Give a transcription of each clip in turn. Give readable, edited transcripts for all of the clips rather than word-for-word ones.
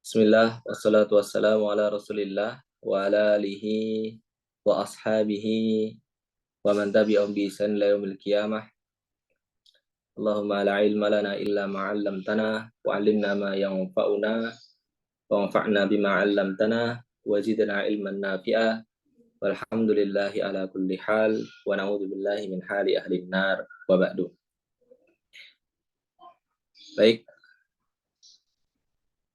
Bismillah, wassalatu wassalamu ala rasulillah wa ala alihi wa ashabihi wa man tabi'ahum bi ihsan ila yaumil qiyamah. Allahumma la ilma lana illa ma 'allamtana wa 'allimna ma yanfa'una wa anfa'na bima 'allamtana wa zidna ilman nafi'a walhamdulillahi ala kulli hal wa na'udzu billahi min hali ahli nar wa ba'du. Baik,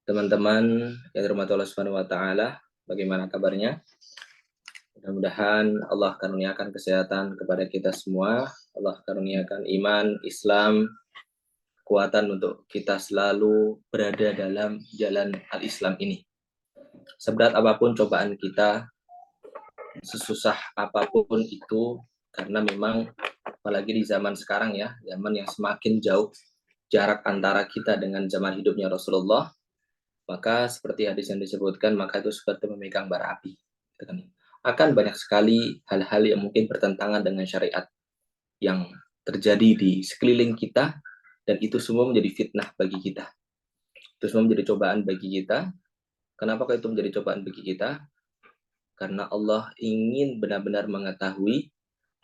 teman-teman yang dirahmati Allah Subhanahu wa taala, bagaimana kabarnya? Mudah-mudahan Allah karuniakan kesehatan kepada kita semua. Allah karuniakan iman, Islam, kekuatan untuk kita selalu berada dalam jalan al-Islam ini. Seberat apapun cobaan kita, sesusah apapun itu, karena memang apalagi di zaman sekarang ya, zaman yang semakin jauh jarak antara kita dengan zaman hidupnya Rasulullah, maka seperti hadis yang disebutkan, maka itu seperti memegang bara api. Akan banyak sekali hal-hal yang mungkin bertentangan dengan syariat yang terjadi di sekeliling kita, dan itu semua menjadi fitnah bagi kita. Itu semua menjadi cobaan bagi kita. Kenapa itu menjadi cobaan bagi kita? Karena Allah ingin benar-benar mengetahui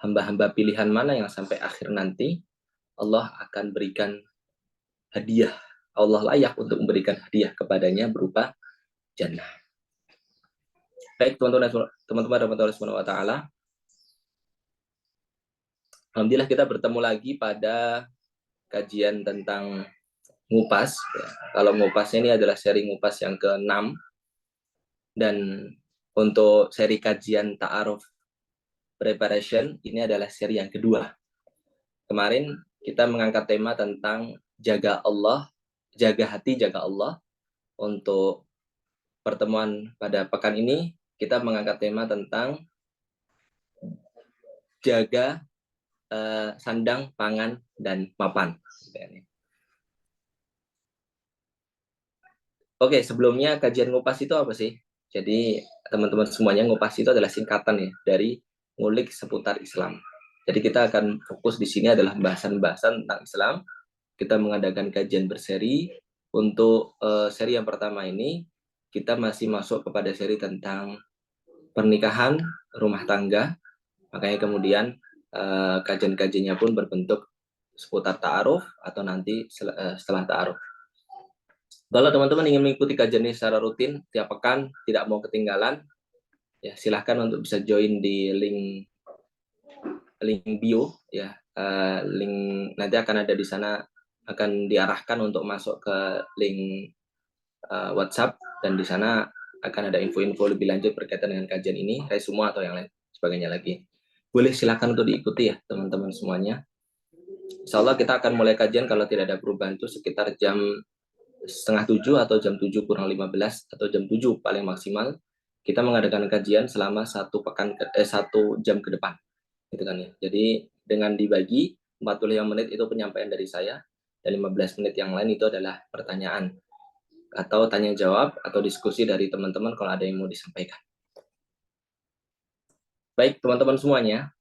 hamba-hamba pilihan mana yang sampai akhir nanti Allah akan berikan hadiah. Allah layak untuk memberikan hadiah kepadanya berupa jannah. Baik teman-teman rahmatullahi subhanahu wa ta'ala, alhamdulillah kita bertemu lagi pada kajian tentang ngupas. Kalau ngupas ini adalah seri ngupas yang ke-6, dan untuk seri kajian ta'aruf preparation ini adalah seri yang kedua. Kemarin kita mengangkat tema tentang jaga Allah, jaga hati, jaga Allah. Untuk pertemuan pada pekan ini kita mengangkat tema tentang jaga sandang, pangan, dan mapan. Oke, sebelumnya kajian ngupas itu apa sih? Jadi teman-teman semuanya, ngupas itu adalah singkatan ya dari ngulik seputar Islam. Jadi kita akan fokus di sini adalah bahasan-bahasan tentang Islam. Kita mengadakan kajian berseri. Untuk seri yang pertama ini kita masih masuk kepada seri tentang pernikahan, rumah tangga. Makanya kemudian kajian-kajiannya pun berbentuk seputar ta'aruf atau nanti setelah ta'aruf. Kalau teman-teman ingin mengikuti kajian ini secara rutin tiap pekan, tidak mau ketinggalan, ya silahkan untuk bisa join di link bio ya. Link nanti akan ada di sana, akan diarahkan untuk masuk ke link WhatsApp, dan di sana akan ada info-info lebih lanjut berkaitan dengan kajian ini, resume atau yang lain sebagainya lagi. Boleh silahkan untuk diikuti ya teman-teman semuanya. Insya Allah kita akan mulai kajian kalau tidak ada perubahan itu sekitar jam 6:30 atau jam 7 kurang 15 atau jam 7 paling maksimal. Kita mengadakan kajian selama 1 jam ke depan, gitu kan ya. Jadi dengan dibagi 45 menit itu penyampaian dari saya, dan 15 menit yang lain itu adalah pertanyaan atau tanya jawab atau diskusi dari teman-teman kalau ada yang mau disampaikan. Baik teman-teman semuanya,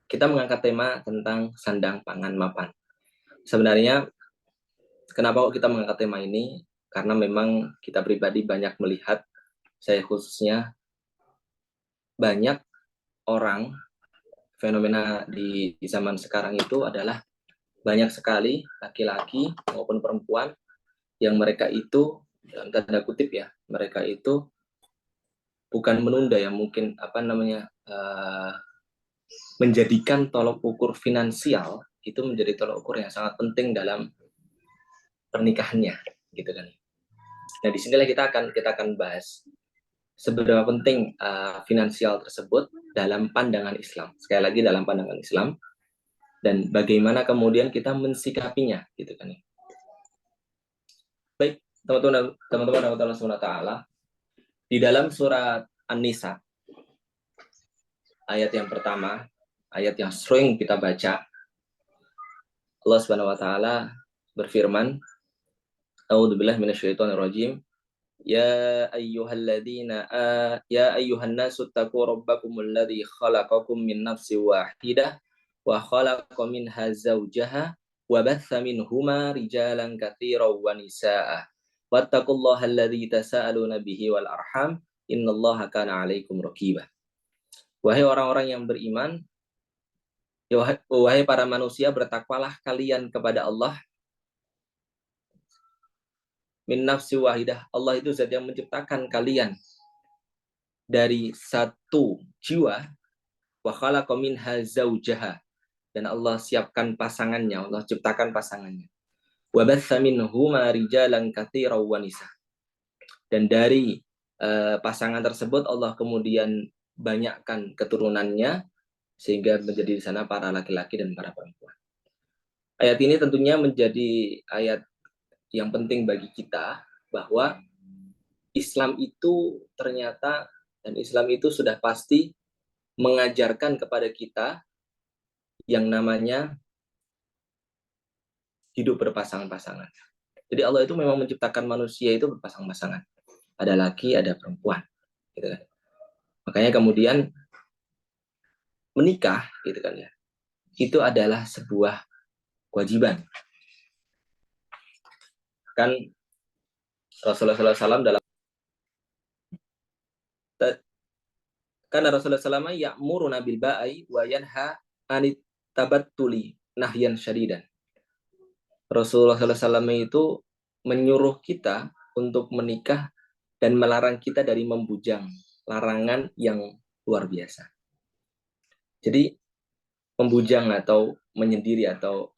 kita mengangkat tema tentang sandang, pangan, mapan. Sebenarnya kenapa kita mengangkat tema ini? Karena memang kita pribadi banyak melihat, saya khususnya, banyak orang, fenomena di zaman sekarang itu adalah banyak sekali laki-laki maupun perempuan yang mereka itu, dalam tanda kutip ya, mereka itu bukan menunda ya, mungkin menjadikan tolok ukur finansial itu menjadi tolok ukur yang sangat penting dalam pernikahannya, gitu kan. Nah, disinilah kita akan bahas seberapa penting finansial tersebut dalam pandangan Islam. Sekali lagi dalam pandangan Islam, dan bagaimana kemudian kita mensikapinya, gitu kan. Baik, teman-teman Allah Subhanahu wa taala, di dalam surat An-Nisa ayat yang pertama, ayat yang sering kita baca, Allah Subhanahu wa taala berfirman, A'udzubillahi minasyaitonirrajim. Ya ayyuhan nasu taqu rabbakumul ladzi khalaqakum min nafsin wahidah wa khalaqa minha zawjaha wa batha minhuma rijalan katsiran wa nisaa wattaqullaha alladzi tasaaluna bihi wal arham innallaha kana 'alaikum raqibah. Wahai orang-orang yang beriman, wahai para manusia, bertakwalah kalian kepada Allah min nafsi wahidah. Allah itu zat yang menciptakan kalian dari satu jiwa, wa khalaqa minha zaujaha, dan Allah siapkan pasangannya, Allah ciptakan pasangannya. Wa batsa minhuma rijalan katsiran wa nisa. Dan dari pasangan tersebut Allah kemudian banyakkan keturunannya sehingga menjadi di sana para laki-laki dan para perempuan. Ayat ini tentunya menjadi ayat yang penting bagi kita, bahwa Islam itu ternyata, dan Islam itu sudah pasti mengajarkan kepada kita yang namanya hidup berpasang-pasangan. Jadi Allah itu memang menciptakan manusia itu berpasang-pasangan. Ada laki, ada perempuan. Gitu kan. Makanya kemudian menikah, gitu kan ya, itu adalah sebuah kewajiban. Kan Rasulullah SAW dalam Rasulullah SAW ya'muruna bil ba'i wa yanha anit tabattuli nahyan syadidan. Rasulullah SAW itu menyuruh kita untuk menikah dan melarang kita dari membujang, larangan yang luar biasa. Jadi membujang atau menyendiri atau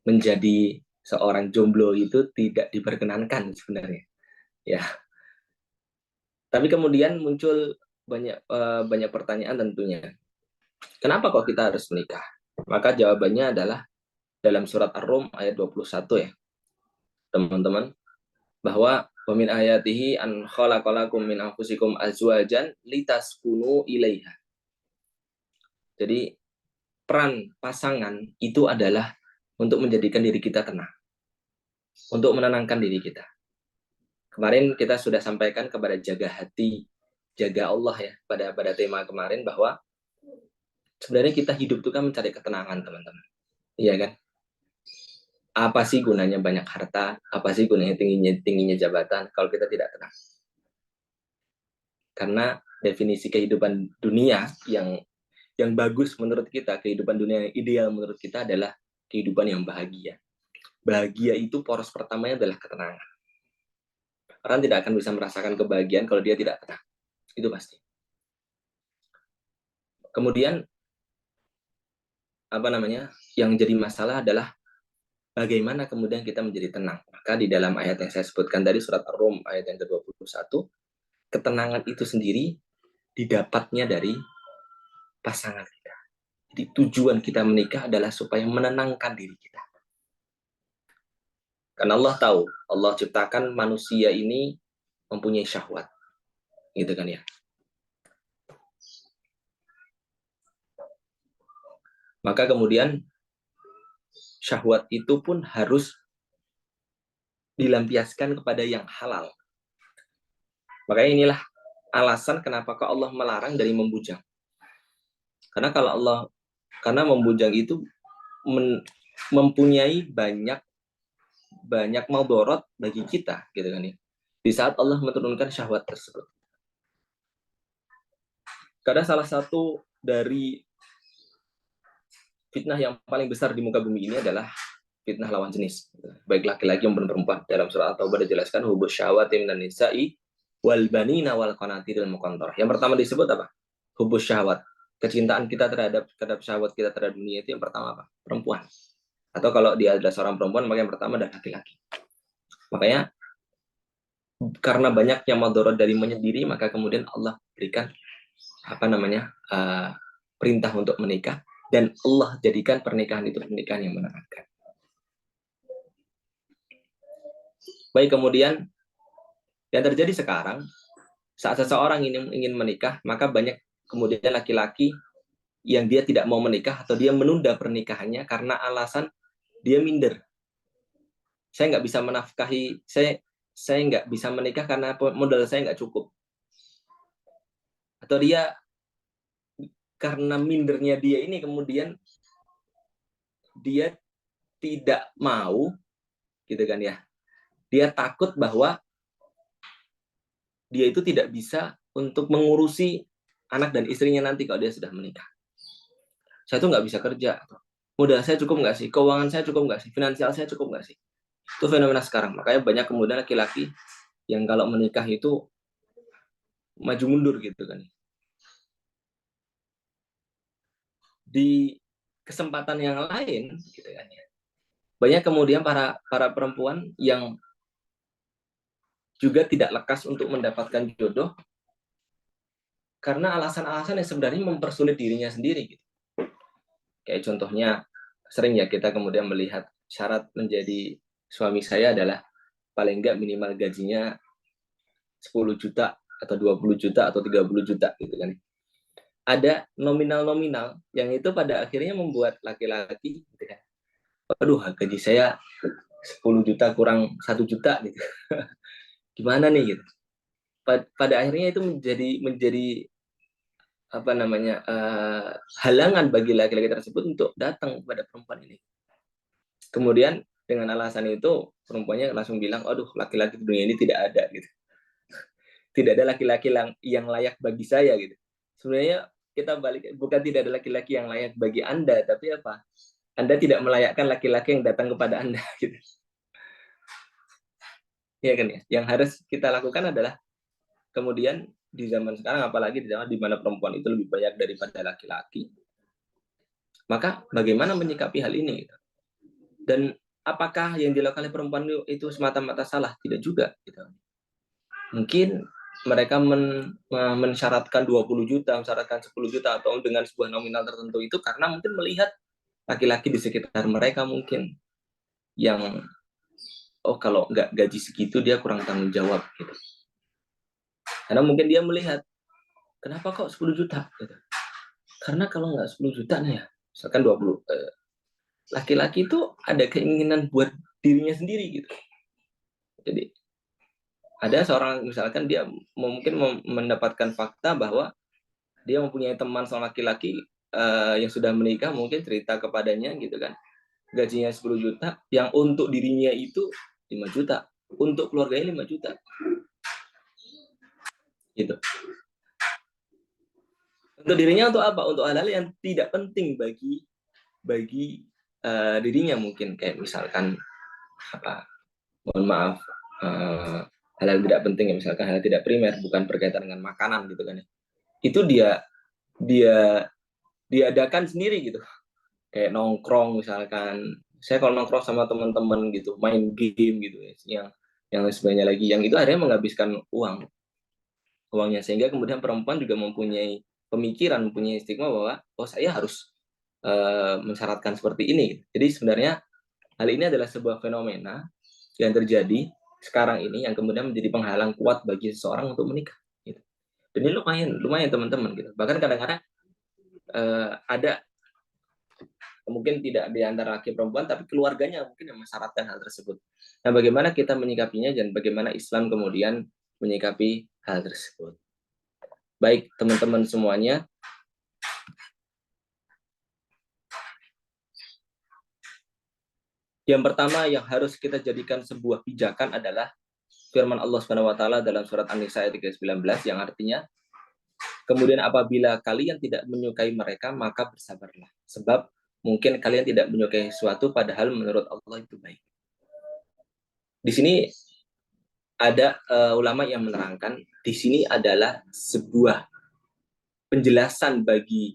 menjadi seorang jomblo itu tidak diperkenankan sebenarnya. Ya. Tapi kemudian muncul banyak pertanyaan tentunya. Kenapa kok kita harus menikah? Maka jawabannya adalah dalam surat Ar-Rum ayat 21 ya, teman-teman, bahwa wa min ayatihi an khalaqalakum min anfusikum azwajan litaskunu ilaiha. Jadi peran pasangan itu adalah untuk menjadikan diri kita tenang, untuk menenangkan diri kita. Kemarin kita sudah sampaikan kepada jaga hati, jaga Allah ya, pada tema kemarin, bahwa sebenarnya kita hidup itu kan mencari ketenangan, teman-teman. Iya kan? Apa sih gunanya banyak harta? Apa sih gunanya tingginya jabatan kalau kita tidak tenang? Karena definisi kehidupan dunia yang bagus menurut kita, kehidupan dunia yang ideal menurut kita adalah kehidupan yang bahagia. Bahagia itu poros pertamanya adalah ketenangan. Orang tidak akan bisa merasakan kebahagiaan kalau dia tidak tenang. Itu pasti. Kemudian yang jadi masalah adalah bagaimana kemudian kita menjadi tenang. Maka di dalam ayat yang saya sebutkan tadi, surat Ar-Rum ayat yang ke-21, ketenangan itu sendiri didapatnya dari pasangan kita. Jadi tujuan kita menikah adalah supaya menenangkan diri kita. Karena Allah tahu, Allah ciptakan manusia ini mempunyai syahwat. Gitu kan ya. Maka kemudian syahwat itu pun harus dilampiaskan kepada yang halal. Makanya inilah alasan kenapa Allah melarang dari membujang. Karena membujang itu mempunyai banyak maldorot bagi kita, gitu kan ya. Di saat Allah menurunkan syahwat tersebut. Karena salah satu dari fitnah yang paling besar di muka bumi ini adalah fitnah lawan jenis, baik laki-laki maupun perempuan. Dalam surah At-Taubah dijelaskan hubus syahwati minan nisa'i wal banina wal qanatiril muqantarah. Yang pertama disebut apa? Hubus syahwat. Kecintaan kita terhadap syahwat kita terhadap dunia itu yang pertama apa? Perempuan. Atau kalau dia adalah seorang perempuan, maka yang pertama adalah laki-laki. Makanya karena banyaknya madharat dari menyendiri, maka kemudian Allah berikan perintah untuk menikah, dan Allah jadikan pernikahan itu pernikahan yang menenangkan. Baik, kemudian yang terjadi sekarang, saat seseorang ingin menikah, maka banyak kemudian laki-laki yang dia tidak mau menikah atau dia menunda pernikahannya karena alasan dia minder. Saya nggak bisa menafkahi, saya nggak bisa menikah karena modal saya nggak cukup. Atau dia karena mindernya dia ini kemudian dia tidak mau, gitu kan ya, Dia takut bahwa dia itu tidak bisa untuk mengurusi anak dan istrinya nanti kalau dia sudah menikah. Saya tuh nggak bisa kerja. Modal saya cukup nggak sih? Keuangan saya cukup nggak sih? Finansial saya cukup nggak sih? Itu fenomena sekarang. Makanya banyak kemudian laki-laki yang kalau menikah itu maju mundur gitu kan. Di kesempatan yang lain gitu kan ya. Banyak kemudian para perempuan yang juga tidak lekas untuk mendapatkan jodoh karena alasan-alasan yang sebenarnya mempersulit dirinya sendiri gitu. Kayak contohnya sering ya kita kemudian melihat syarat menjadi suami saya adalah paling enggak minimal gajinya 10 juta atau 20 juta atau 30 juta gitu kan. Ada nominal-nominal yang itu pada akhirnya membuat laki-laki gitu kan. Aduh, gaji saya 10 juta kurang 1 juta gitu. Gimana nih gitu. Pada akhirnya itu menjadi apa namanya halangan bagi laki-laki tersebut untuk datang kepada perempuan ini. Kemudian dengan alasan itu perempuannya langsung bilang, aduh laki-laki di dunia ini tidak ada gitu. Tidak ada laki-laki yang layak bagi saya gitu. Sebenarnya kita balik, bukan tidak ada laki-laki yang layak bagi Anda, tapi apa? Anda tidak melayakkan laki-laki yang datang kepada Anda gitu. Ya kan ya. Yang harus kita lakukan adalah kemudian di zaman sekarang, apalagi di zaman di mana perempuan itu lebih banyak daripada laki-laki, maka bagaimana menyikapi hal ini gitu. Dan apakah yang dilakukan oleh perempuan itu semata-mata salah? Tidak juga gitu. Mungkin mereka mensyaratkan 20 juta, mensyaratkan 10 juta atau dengan sebuah nominal tertentu itu karena mungkin melihat laki-laki di sekitar mereka mungkin yang oh kalau nggak gaji segitu dia kurang tanggung jawab gitu. Karena mungkin dia melihat kenapa kok 10 juta gitu. Karena kalau nggak 10 juta nih ya, misalkan 20 laki-laki itu ada keinginan buat dirinya sendiri gitu. Jadi ada seorang misalkan dia mungkin mendapatkan fakta bahwa dia mempunyai teman seorang laki-laki yang sudah menikah, mungkin cerita kepadanya gitu kan, gajinya 10 juta, yang untuk dirinya itu 5 juta, untuk keluarganya 5 juta gitu. Untuk dirinya untuk apa? Untuk hal-hal yang tidak penting bagi dirinya, mungkin kayak misalkan apa, mohon maaf, hal-hal tidak penting ya, misalkan hal tidak primer, bukan berkaitan dengan makanan gitu kan ya. Itu dia dia diadakan sendiri gitu. Kayak nongkrong misalkan. Saya kalau nongkrong sama teman-teman gitu, main game gitu ya, yang sebenarnya lagi yang itu akhirnya menghabiskan uangnya, sehingga kemudian perempuan juga mempunyai pemikiran, mempunyai stigma bahwa oh saya harus mensyaratkan seperti ini gitu. Jadi sebenarnya hal ini adalah sebuah fenomena yang terjadi sekarang ini yang kemudian menjadi penghalang kuat bagi seseorang untuk menikah gitu. Dan ini lumayan teman-teman gitu. Bahkan kadang-kadang ada mungkin tidak di antara laki perempuan, tapi keluarganya mungkin yang mensyaratkan hal tersebut. Nah, bagaimana kita menyikapinya dan bagaimana Islam kemudian menyikapi hal tersebut. Baik, teman-teman semuanya, yang pertama yang harus kita jadikan sebuah pijakan adalah firman Allah Subhanahu wa taala dalam surat An-Nisa ayat 19 yang artinya, kemudian apabila kalian tidak menyukai mereka, maka bersabarlah. Sebab mungkin kalian tidak menyukai sesuatu padahal menurut Allah itu baik. Di sini ada ulama yang menerangkan di sini adalah sebuah penjelasan bagi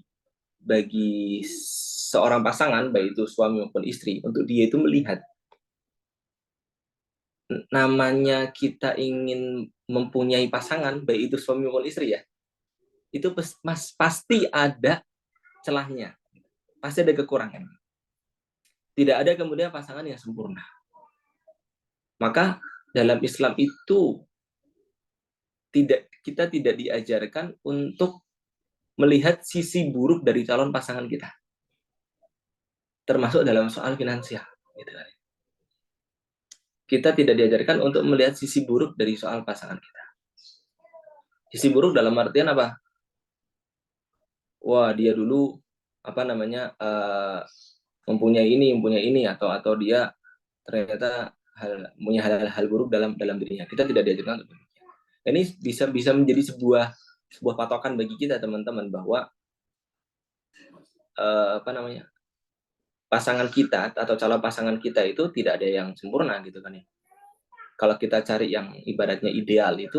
seorang pasangan, baik itu suami maupun istri, untuk dia itu melihat namanya kita ingin mempunyai pasangan, baik itu suami maupun istri ya, itu pasti ada celahnya, pasti ada kekurangan. Tidak ada kemudian pasangan yang sempurna. Maka dalam Islam itu kita tidak diajarkan untuk melihat sisi buruk dari calon pasangan kita, termasuk dalam soal finansial. Gitu. Kita tidak diajarkan untuk melihat sisi buruk dari soal pasangan kita. Sisi buruk dalam artian apa? Wah, dia dulu apa namanya mempunyai ini, atau dia ternyata punya hal-hal buruk dalam dirinya. Kita tidak diajarkan untuk demikian. Ini bisa menjadi sebuah patokan bagi kita teman-teman bahwa pasangan kita atau calon pasangan kita itu tidak ada yang sempurna gitu kan ya. Kalau kita cari yang ibaratnya idealnya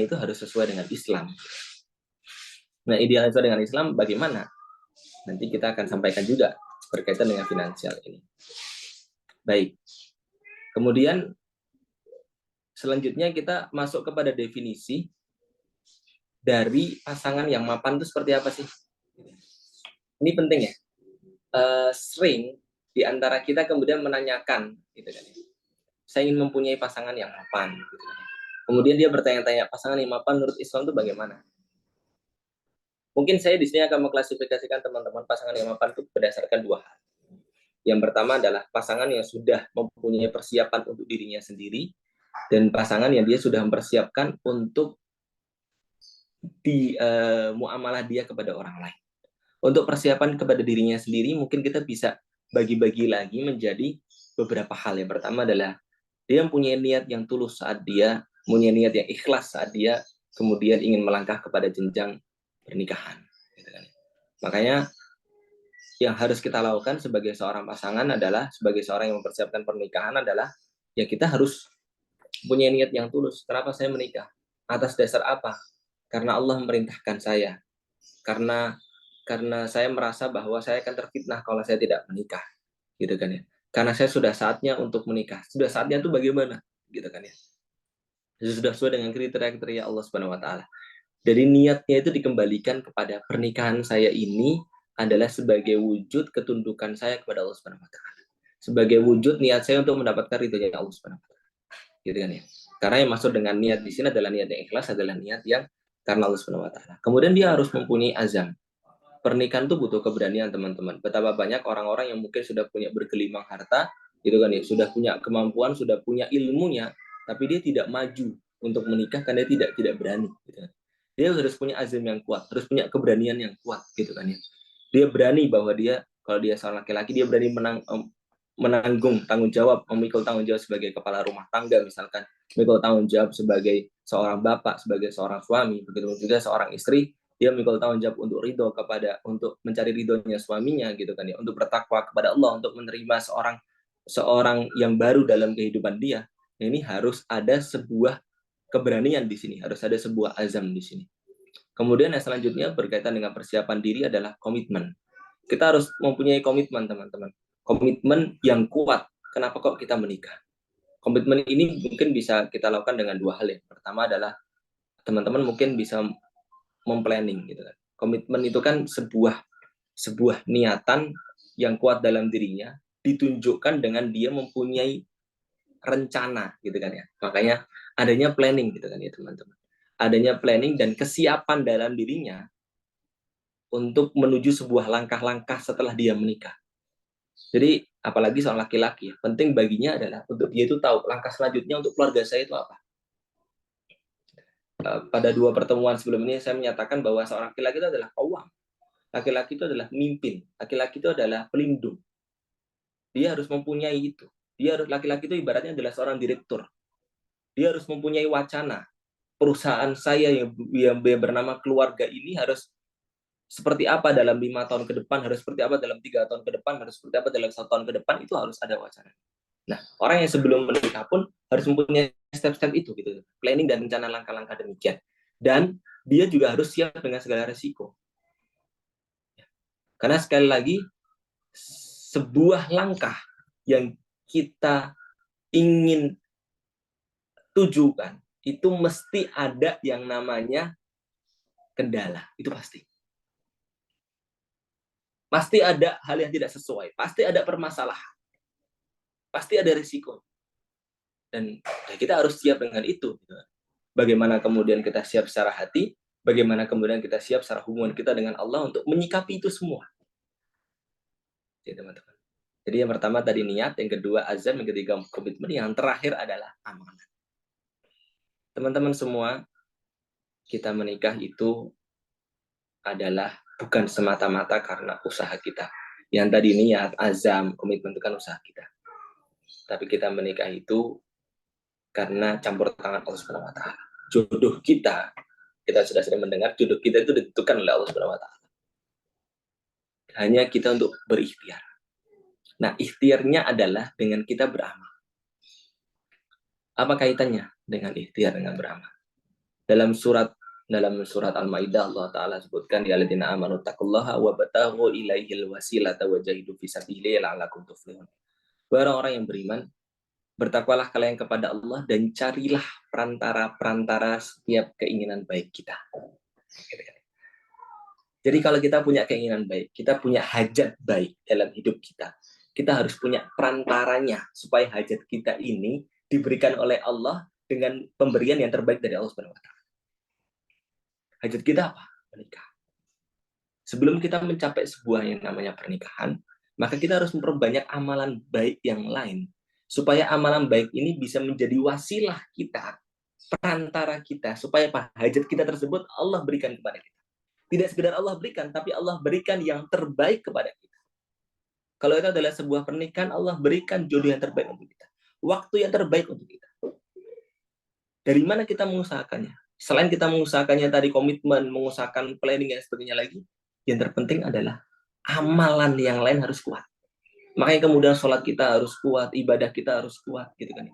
itu harus sesuai dengan Islam. Nah, idealnya sesuai dengan Islam bagaimana? Nanti kita akan sampaikan juga berkaitan dengan finansial ini. Baik. Kemudian selanjutnya kita masuk kepada definisi dari pasangan yang mapan itu seperti apa sih? Ini penting ya. Sering di antara kita kemudian menanyakan, gitu kan? Saya ingin mempunyai pasangan yang mapan. Gitu kan? Kemudian dia bertanya-tanya, pasangan yang mapan menurut Islam itu bagaimana? Mungkin saya di sini akan mengklasifikasikan teman-teman pasangan yang mapan itu berdasarkan dua hal. Yang pertama adalah pasangan yang sudah mempunyai persiapan untuk dirinya sendiri, dan pasangan yang dia sudah mempersiapkan untuk muamalah dia kepada orang lain. Untuk persiapan kepada dirinya sendiri, mungkin kita bisa bagi-bagi lagi menjadi beberapa hal. Yang pertama adalah dia mempunyai niat yang tulus saat dia, punya niat yang ikhlas saat dia kemudian ingin melangkah kepada jenjang pernikahan. Makanya yang harus kita lakukan sebagai seorang pasangan adalah, sebagai seorang yang mempersiapkan pernikahan adalah, ya kita harus punya niat yang tulus. Kenapa saya menikah? Atas dasar apa? Karena Allah memerintahkan saya. Karena saya merasa bahwa saya akan terfitnah kalau saya tidak menikah. Gitu kan ya. Karena saya sudah saatnya untuk menikah. Sudah saatnya itu bagaimana? Gitu kan ya. Sudah sesuai dengan kriteria Allah Subhanahu wa taala. Jadi niatnya itu dikembalikan kepada pernikahan saya ini adalah sebagai wujud ketundukan saya kepada Allah Subhanahu wa taala. Sebagai wujud niat saya untuk mendapatkan ridhonya Allah Subhanahu wa taala. Gitu kan ya. Karena yang maksud dengan niat di sini adalah niat yang ikhlas, adalah niat yang karena Allah Subhanahu wa taala. Kemudian dia harus mempunyai azam. Pernikahan itu butuh keberanian, teman-teman. Betapa banyak orang-orang yang mungkin sudah punya bergelimang harta, gitu kan ya, sudah punya kemampuan, sudah punya ilmunya, tapi dia tidak maju untuk menikah karena dia tidak berani. Gitu kan. Dia harus punya azam yang kuat, harus punya keberanian yang kuat, gitu kan ya. Dia berani bahwa dia, kalau dia seorang laki-laki, dia berani menanggung tanggung jawab, memikul tanggung jawab sebagai kepala rumah tangga misalkan, memikul tanggung jawab sebagai seorang bapak, sebagai seorang suami, begitu juga seorang istri, dia memikul tanggung jawab untuk mencari ridhonya suaminya gitu kan ya, untuk bertakwa kepada Allah, untuk menerima seorang yang baru dalam kehidupan dia. Ini harus ada sebuah keberanian di sini, harus ada sebuah azam di sini. Kemudian yang selanjutnya berkaitan dengan persiapan diri adalah komitmen. Kita harus mempunyai komitmen, teman-teman. Komitmen yang kuat. Kenapa kok kita menikah? Komitmen ini mungkin bisa kita lakukan dengan dua hal. Yang pertama adalah teman-teman mungkin bisa memplanning gitu kan. Komitmen itu kan sebuah niatan yang kuat dalam dirinya, ditunjukkan dengan dia mempunyai rencana gitu kan ya. Makanya adanya planning gitu kan ya teman-teman. Adanya planning dan kesiapan dalam dirinya untuk menuju sebuah langkah-langkah setelah dia menikah. Jadi apalagi seorang laki-laki, penting baginya adalah untuk dia itu tahu langkah selanjutnya untuk keluarga saya itu apa. Pada dua pertemuan sebelum ini saya menyatakan bahwa seorang laki-laki itu adalah qawwam. Laki-laki itu adalah pemimpin. Laki-laki itu adalah pelindung. Dia harus mempunyai itu. Laki-laki itu ibaratnya adalah seorang direktur. Dia harus mempunyai wacana. Perusahaan saya yang bernama keluarga ini harus seperti apa dalam 5 tahun ke depan, harus seperti apa dalam 3 tahun ke depan, harus seperti apa dalam 1 tahun ke depan, itu harus ada wacana. Nah, orang yang sebelum menikah pun harus mempunyai step-step itu, gitu. Planning dan rencana langkah-langkah demikian. Dan dia juga harus siap dengan segala resiko. Karena sekali lagi, sebuah langkah yang kita ingin tujukan, itu mesti ada yang namanya kendala. Itu pasti. Pasti ada hal yang tidak sesuai. Pasti ada permasalahan. Pasti ada risiko. Dan ya kita harus siap dengan itu. Bagaimana kemudian kita siap secara hati, bagaimana kemudian kita siap secara hubungan kita dengan Allah untuk menyikapi itu semua. Jadi teman-teman. Jadi yang pertama tadi niat, yang kedua azam, yang ketiga komitmen, yang terakhir adalah amanah. Teman-teman semua, kita menikah itu adalah bukan semata-mata karena usaha kita. Yang tadi niat, azam, komitmen itu kan usaha kita. tapi kita menikah itu karena campur tangan Allah Subhanahu wa taala. Jodoh kita sudah sering mendengar jodoh kita itu ditentukan oleh Allah Subhanahu wa taala. Hanya kita untuk berikhtiar. Nah, ikhtiarnya adalah dengan kita beramal. Apa kaitannya dengan ikhtiar dengan beramal? Dalam surat Al-Maidah Allah taala sebutkan ya alladzina amanu taqullaha wa bataghu ilaihil wasilata wa jahidu fi sabilihi la'allakum tuflihun. Orang-orang yang beriman, bertakwalah kalian kepada Allah dan carilah perantara-perantara setiap keinginan baik kita. Jadi kalau kita punya keinginan baik, kita punya hajat baik dalam hidup kita harus punya perantaranya supaya hajat kita ini diberikan oleh Allah dengan pemberian yang terbaik dari Allah Subhanahu wa taala. Hajat kita apa? Menikah. Sebelum kita mencapai sebuah yang namanya pernikahan, maka kita harus memperbanyak amalan baik yang lain supaya amalan baik ini bisa menjadi wasilah kita, perantara kita supaya hajat kita tersebut Allah berikan kepada kita. Tidak sekedar Allah berikan, tapi Allah berikan yang terbaik kepada kita. Kalau itu adalah sebuah pernikahan, Allah berikan jodoh yang terbaik untuk kita. Waktu yang terbaik untuk kita. Dari mana kita mengusahakannya? Selain kita mengusahakannya tadi komitmen, mengusahakan planning dan sebagainya lagi, yang terpenting adalah amalan yang lain harus kuat. Makanya kemudian sholat kita harus kuat, ibadah kita harus kuat, gitu kan?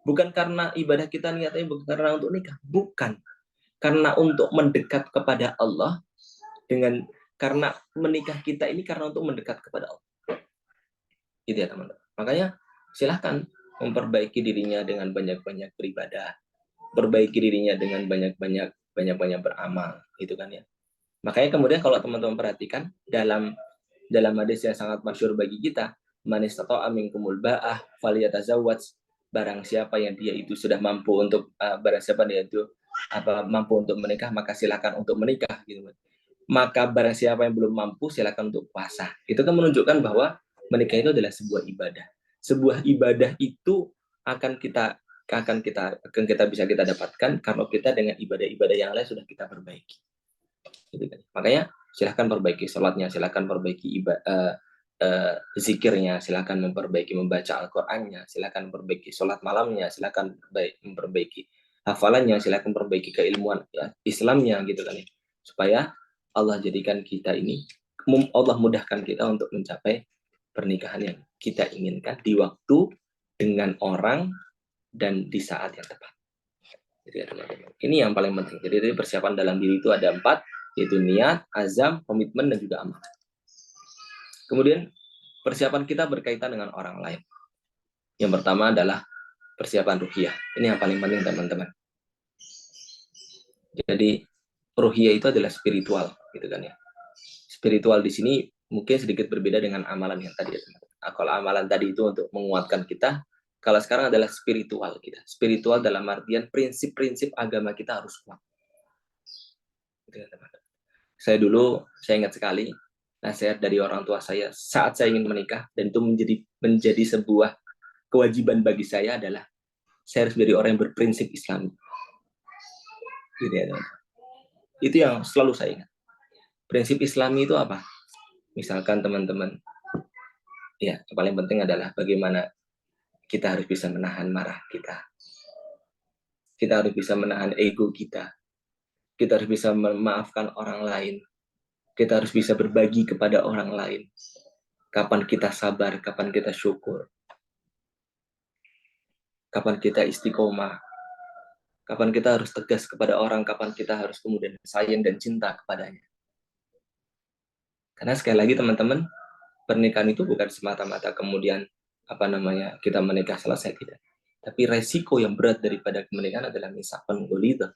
Bukan karena ibadah kita niatnya bukan karena untuk nikah, bukan. Karena untuk mendekat kepada Allah karena menikah kita ini karena untuk mendekat kepada Allah. Gitu ya teman-teman. Makanya silahkan memperbaiki dirinya dengan banyak-banyak beribadah, perbaiki dirinya dengan banyak-banyak beramal, gitu kan ya. Makanya kemudian kalau teman-teman perhatikan dalam hadis yang sangat masyhur bagi kita, man istata'a minkumul ba'ah falyatazawwaj, barang siapa yang dia itu sudah mampu untuk mampu untuk menikah, maka silakan untuk menikah, gitu. Maka barang siapa yang belum mampu silakan untuk puasa. Itu kan menunjukkan bahwa menikah itu adalah sebuah ibadah. Sebuah ibadah itu akan kita bisa kita dapatkan kalau kita dengan ibadah-ibadah yang lain sudah kita perbaiki. Gitu kan. Makanya silahkan perbaiki sholatnya, silahkan perbaiki zikirnya, silahkan membaca Al-Qur'annya, silahkan perbaiki sholat malamnya, silahkan memperbaiki hafalannya, silahkan perbaiki keilmuan Islamnya, gitu kan ya. Supaya Allah jadikan kita ini, Allah mudahkan kita untuk mencapai pernikahan yang kita inginkan di waktu, dengan orang, dan di saat yang tepat. Jadi teman-teman, ini yang paling penting. Jadi persiapan dalam diri itu ada 4, yaitu niat, azam, komitmen, dan juga amal. Kemudian persiapan kita berkaitan dengan orang lain. Yang pertama adalah persiapan ruhiyah. Ini yang paling penting teman-teman. Jadi ruhiyah itu adalah spiritual, gitu kan ya. Spiritual di sini mungkin sedikit berbeda dengan amalan yang tadi ya teman-teman. Kalau amalan tadi itu untuk menguatkan kita, kalau sekarang adalah spiritual kita. Spiritual dalam artian prinsip-prinsip agama kita harus kuat. Gitu ya teman-teman. Saya ingat sekali nasihat dari orang tua saya saat saya ingin menikah, dan itu menjadi sebuah kewajiban bagi saya adalah saya harus menjadi orang yang berprinsip Islam. Gitu ya teman-teman. Itu yang selalu saya ingat. Prinsip Islami itu apa? Misalkan teman-teman, ya yang paling penting adalah bagaimana kita harus bisa menahan marah kita. Kita harus bisa menahan ego kita. Kita harus bisa memaafkan orang lain. Kita harus bisa berbagi kepada orang lain. Kapan kita sabar, kapan kita syukur. Kapan kita istiqomah. Kapan kita harus tegas kepada orang, kapan kita harus kemudian sayang dan cinta kepadanya. Karena sekali lagi teman-teman, pernikahan itu bukan semata-mata kemudian kita menikah selesai, tidak. Tapi resiko yang berat daripada pernikahan adalah misakon golidah.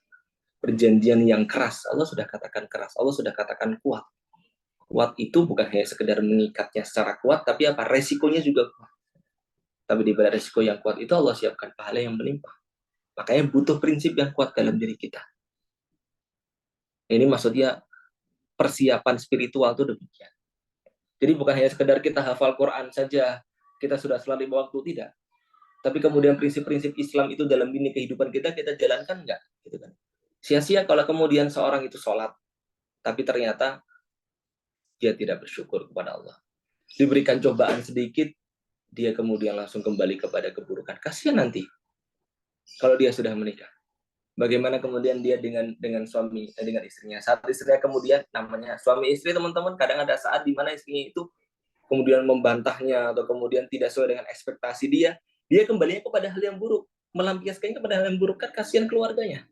Perjanjian yang keras. Allah sudah katakan keras, Allah sudah katakan kuat. Kuat itu bukan hanya sekedar mengikatnya secara kuat, tapi apa? Resikonya juga kuat. Tapi di balik resiko yang kuat itu Allah siapkan pahala yang melimpah. Makanya butuh prinsip yang kuat dalam diri kita. Ini maksudnya persiapan spiritual itu demikian. Jadi bukan hanya sekedar kita hafal Quran saja, kita sudah sholat 5 waktu, tidak. Tapi kemudian prinsip-prinsip Islam itu dalam ini kehidupan kita jalankan enggak? Gitu kan. Sia-sia kalau kemudian seorang itu sholat, tapi ternyata dia tidak bersyukur kepada Allah. Diberikan cobaan sedikit, dia kemudian langsung kembali kepada keburukan. Kasihan nanti kalau dia sudah menikah. Bagaimana kemudian dia dengan suami, dengan istrinya. Saat istrinya kemudian, namanya suami istri teman-teman, kadang ada saat di mana istrinya itu kemudian membantahnya atau kemudian tidak sesuai dengan ekspektasi dia kembalinya kepada hal yang buruk, melampiaskannya kepada hal yang buruk, kan kasihan keluarganya.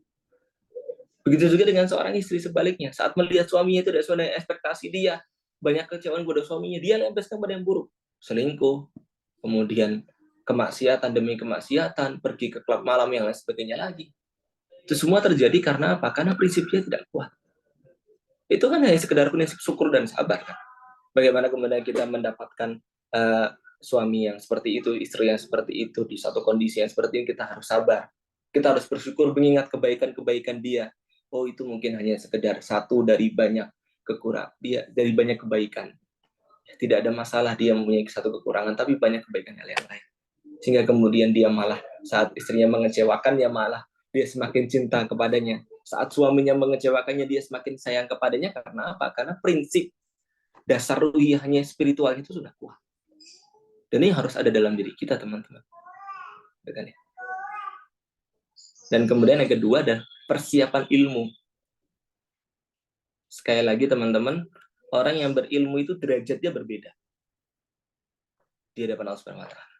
Begitu juga dengan seorang istri sebaliknya, saat melihat suaminya itu tidak sesuai dengan ekspektasi dia, banyak kecewaan kepada suaminya, dia lampiaskan kepada yang buruk, selingkuh, kemudian kemaksiatan demi kemaksiatan, pergi ke klub malam yang lain sebagainya lagi. Itu semua terjadi karena apa? Karena prinsipnya tidak kuat. Itu kan hanya sekedar prinsip syukur dan sabar kan. Bagaimana kemudian kita mendapatkan suami yang seperti itu, istri yang seperti itu, di satu kondisi yang seperti ini, kita harus sabar. Kita harus bersyukur mengingat kebaikan-kebaikan dia. Oh, itu mungkin hanya sekedar satu dari banyak kekurangan dia, dari banyak kebaikan. Tidak ada masalah dia mempunyai satu kekurangan, tapi banyak kebaikan yang lain. Sehingga kemudian dia malah saat istrinya mengecewakan, ya malah dia semakin cinta kepadanya. Saat suaminya mengecewakannya, dia semakin sayang kepadanya. Karena apa? Karena prinsip dasar ruhiyahnya spiritual itu sudah kuat. Dan ini harus ada dalam diri kita, teman-teman. Dan kemudian yang kedua adalah persiapan ilmu. Sekali lagi teman-teman, orang yang berilmu itu derajatnya berbeda di hadapan Allah Subhanahu wa taala.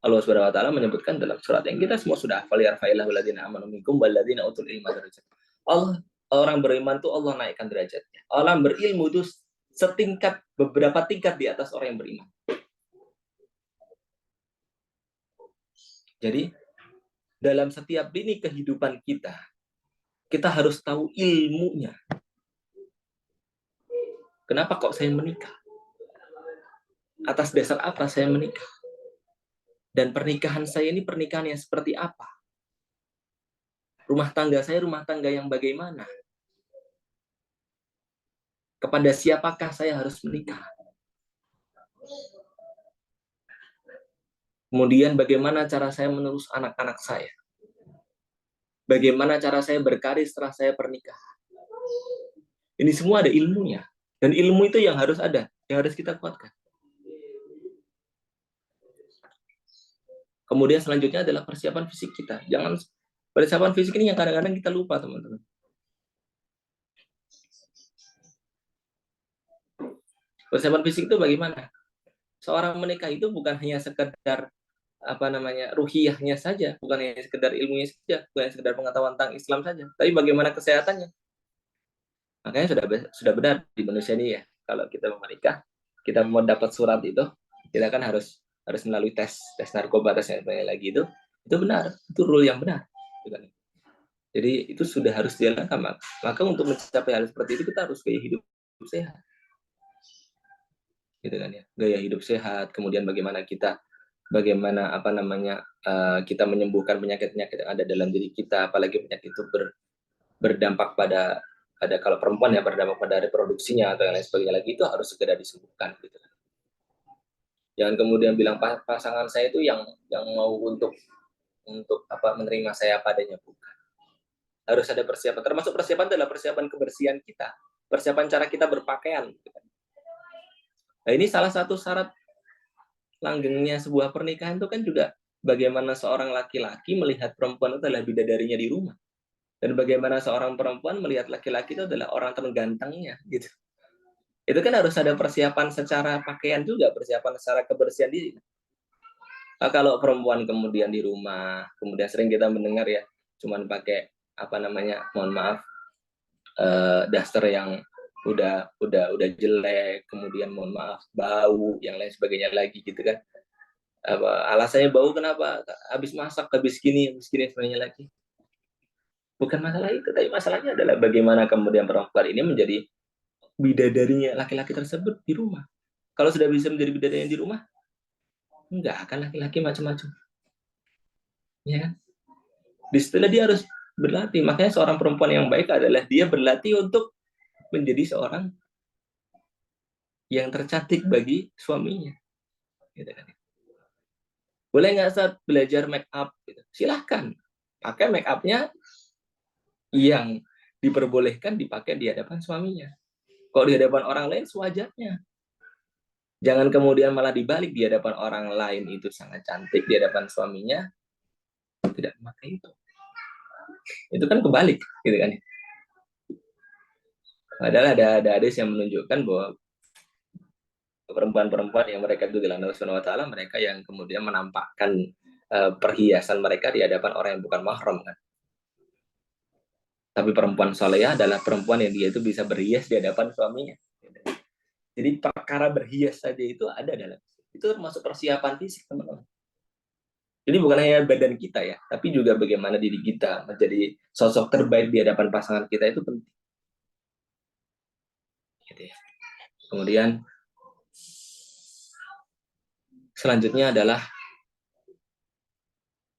Allah Subhanahu wa taala menyebutkan dalam surat yang kita semua sudah hafal, yarfa'illahu alladziina aamanu minkum walladzina utul ilma darajat. Allah, orang beriman itu Allah naikkan derajatnya. Orang berilmu itu setingkat, beberapa tingkat di atas orang yang beriman. Jadi dalam setiap lini kehidupan kita harus tahu ilmunya. Kenapa kok saya menikah? Atas dasar apa saya menikah? Dan pernikahan saya ini pernikahan yang seperti apa? Rumah tangga saya rumah tangga yang bagaimana? Kepada siapakah saya harus menikah? Kemudian bagaimana cara saya menerus anak-anak saya? Bagaimana cara saya berkarir setelah saya pernikahan? Ini semua ada ilmunya. Dan ilmu itu yang harus ada, yang harus kita kuatkan. Kemudian selanjutnya adalah persiapan fisik kita. Jangan persiapan fisik ini yang kadang-kadang kita lupa, teman-teman. Persiapan fisik itu bagaimana? Seorang menikah itu bukan hanya sekedar ruhiyahnya saja, bukan hanya sekedar ilmunya saja, bukan hanya sekedar pengetahuan tentang Islam saja, tapi bagaimana kesehatannya. Makanya sudah benar di Indonesia ini ya, kalau kita mau menikah, kita mau dapat surat itu, kita kan harus melalui tes narkoba, tes yang banyak lagi itu benar, itu rule yang benar. Jadi itu sudah harus dilakukan. Maka untuk mencapai hal seperti itu kita harus gaya hidup sehat, gitu kan ya, gaya hidup sehat. Kemudian bagaimana kita kita menyembuhkan penyakit-penyakit yang ada dalam diri kita, apalagi penyakit itu berdampak pada kalau perempuan ya berdampak pada reproduksinya atau yang lain sebagainya lagi, itu harus segera disembuhkan, gitu. Jangan kemudian bilang pasangan saya itu yang mau untuk menerima saya padanya, bukan. Harus ada persiapan, termasuk persiapan adalah persiapan kebersihan kita, persiapan cara kita berpakaian. Nah, ini salah satu syarat langgengnya sebuah pernikahan itu kan juga bagaimana seorang laki-laki melihat perempuan itu adalah bidadarinya di rumah, dan bagaimana seorang perempuan melihat laki-laki itu adalah orang tergantengnya, gitu. Itu kan harus ada persiapan secara pakaian juga, persiapan secara kebersihan diri. Nah, kalau perempuan kemudian di rumah, kemudian sering kita mendengar ya, cuman pakai mohon maaf, daster yang udah jelek, kemudian mohon maaf bau, yang lain sebagainya lagi, gitu kan. Alasannya bau kenapa? Habis masak, habis gini sebagainya lagi. Bukan masalah itu, tapi masalahnya adalah bagaimana kemudian perempuan ini menjadi bidadarinya laki-laki tersebut di rumah. Kalau sudah bisa menjadi bidadarinya di rumah, enggak akan laki-laki macam-macam. Ya kan? Di setelah dia harus berlatih. Makanya seorang perempuan yang baik adalah dia berlatih untuk menjadi seorang yang tercantik bagi suaminya. Gitu kan. Boleh nggak saat belajar make up? Gitu. Silahkan. Pakai make up-nya yang diperbolehkan dipakai di hadapan suaminya. Kalau di hadapan orang lain sewajarnya. Jangan kemudian malah dibalik, di hadapan orang lain itu sangat cantik, di hadapan suaminya tidak memakai itu. Itu kan kebalik, gitu kan? Padahal ada hadis yang menunjukkan bahwa perempuan-perempuan yang mereka itu dilarang Allah Subhanahu wa taala, mereka yang kemudian menampakkan perhiasan mereka di hadapan orang yang bukan mahram kan. Tapi perempuan solehah adalah perempuan yang dia itu bisa berhias di hadapan suaminya. Jadi perkara berhias saja itu ada dalam itu termasuk persiapan fisik, teman-teman. Jadi bukan hanya badan kita ya, tapi juga bagaimana diri kita menjadi sosok terbaik di hadapan pasangan kita itu penting. Gitu ya. Kemudian selanjutnya adalah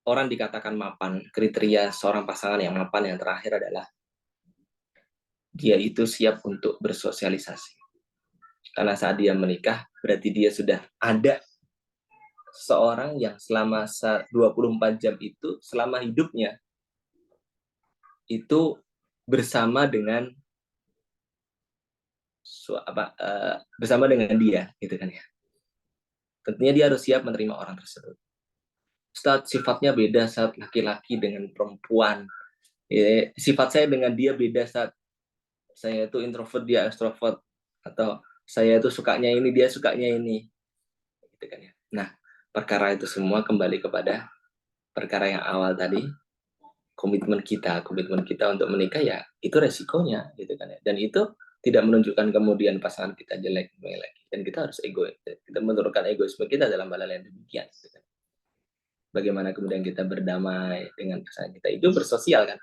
orang dikatakan mapan. Kriteria seorang pasangan yang mapan yang terakhir adalah dia itu siap untuk bersosialisasi. Karena saat dia menikah, berarti dia sudah ada seorang yang selama 24 jam itu, selama hidupnya, itu bersama dengan bersama dengan dia, gitu kan ya. Tentunya dia harus siap menerima orang tersebut. Saat sifatnya beda saat laki-laki dengan perempuan. Ya, sifat saya dengan dia beda saat saya itu introvert, dia extrovert. Atau saya itu sukanya ini, dia sukanya ini. Gitu kan ya. Nah, perkara itu semua kembali kepada perkara yang awal tadi, komitmen kita untuk menikah ya itu resikonya gitu kan ya. Dan itu tidak menunjukkan kemudian pasangan kita jelek lagi, dan kita harus egois, kita menurunkan egoisme kita dalam hal yang demikian gitu kan. Bagaimana kemudian kita berdamai dengan pasangan kita, itu bersosial kan.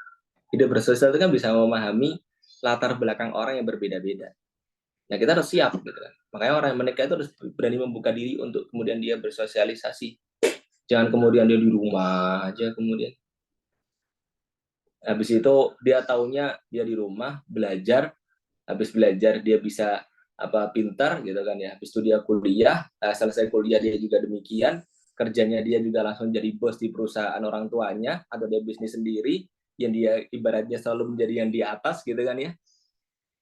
Hidup bersosial itu kan bisa memahami latar belakang orang yang berbeda-beda. Nah, kita harus siap gitu kan. Makanya orang yang menikah itu harus berani membuka diri untuk kemudian dia bersosialisasi. Jangan kemudian dia di rumah aja kemudian. Habis itu dia taunya dia di rumah belajar, habis belajar dia bisa pintar gitu kan ya. Habis itu dia kuliah, selesai kuliah dia juga demikian, kerjanya dia juga langsung jadi bos di perusahaan orang tuanya atau dia bisnis sendiri yang dia ibaratnya selalu menjadi yang di atas gitu kan ya.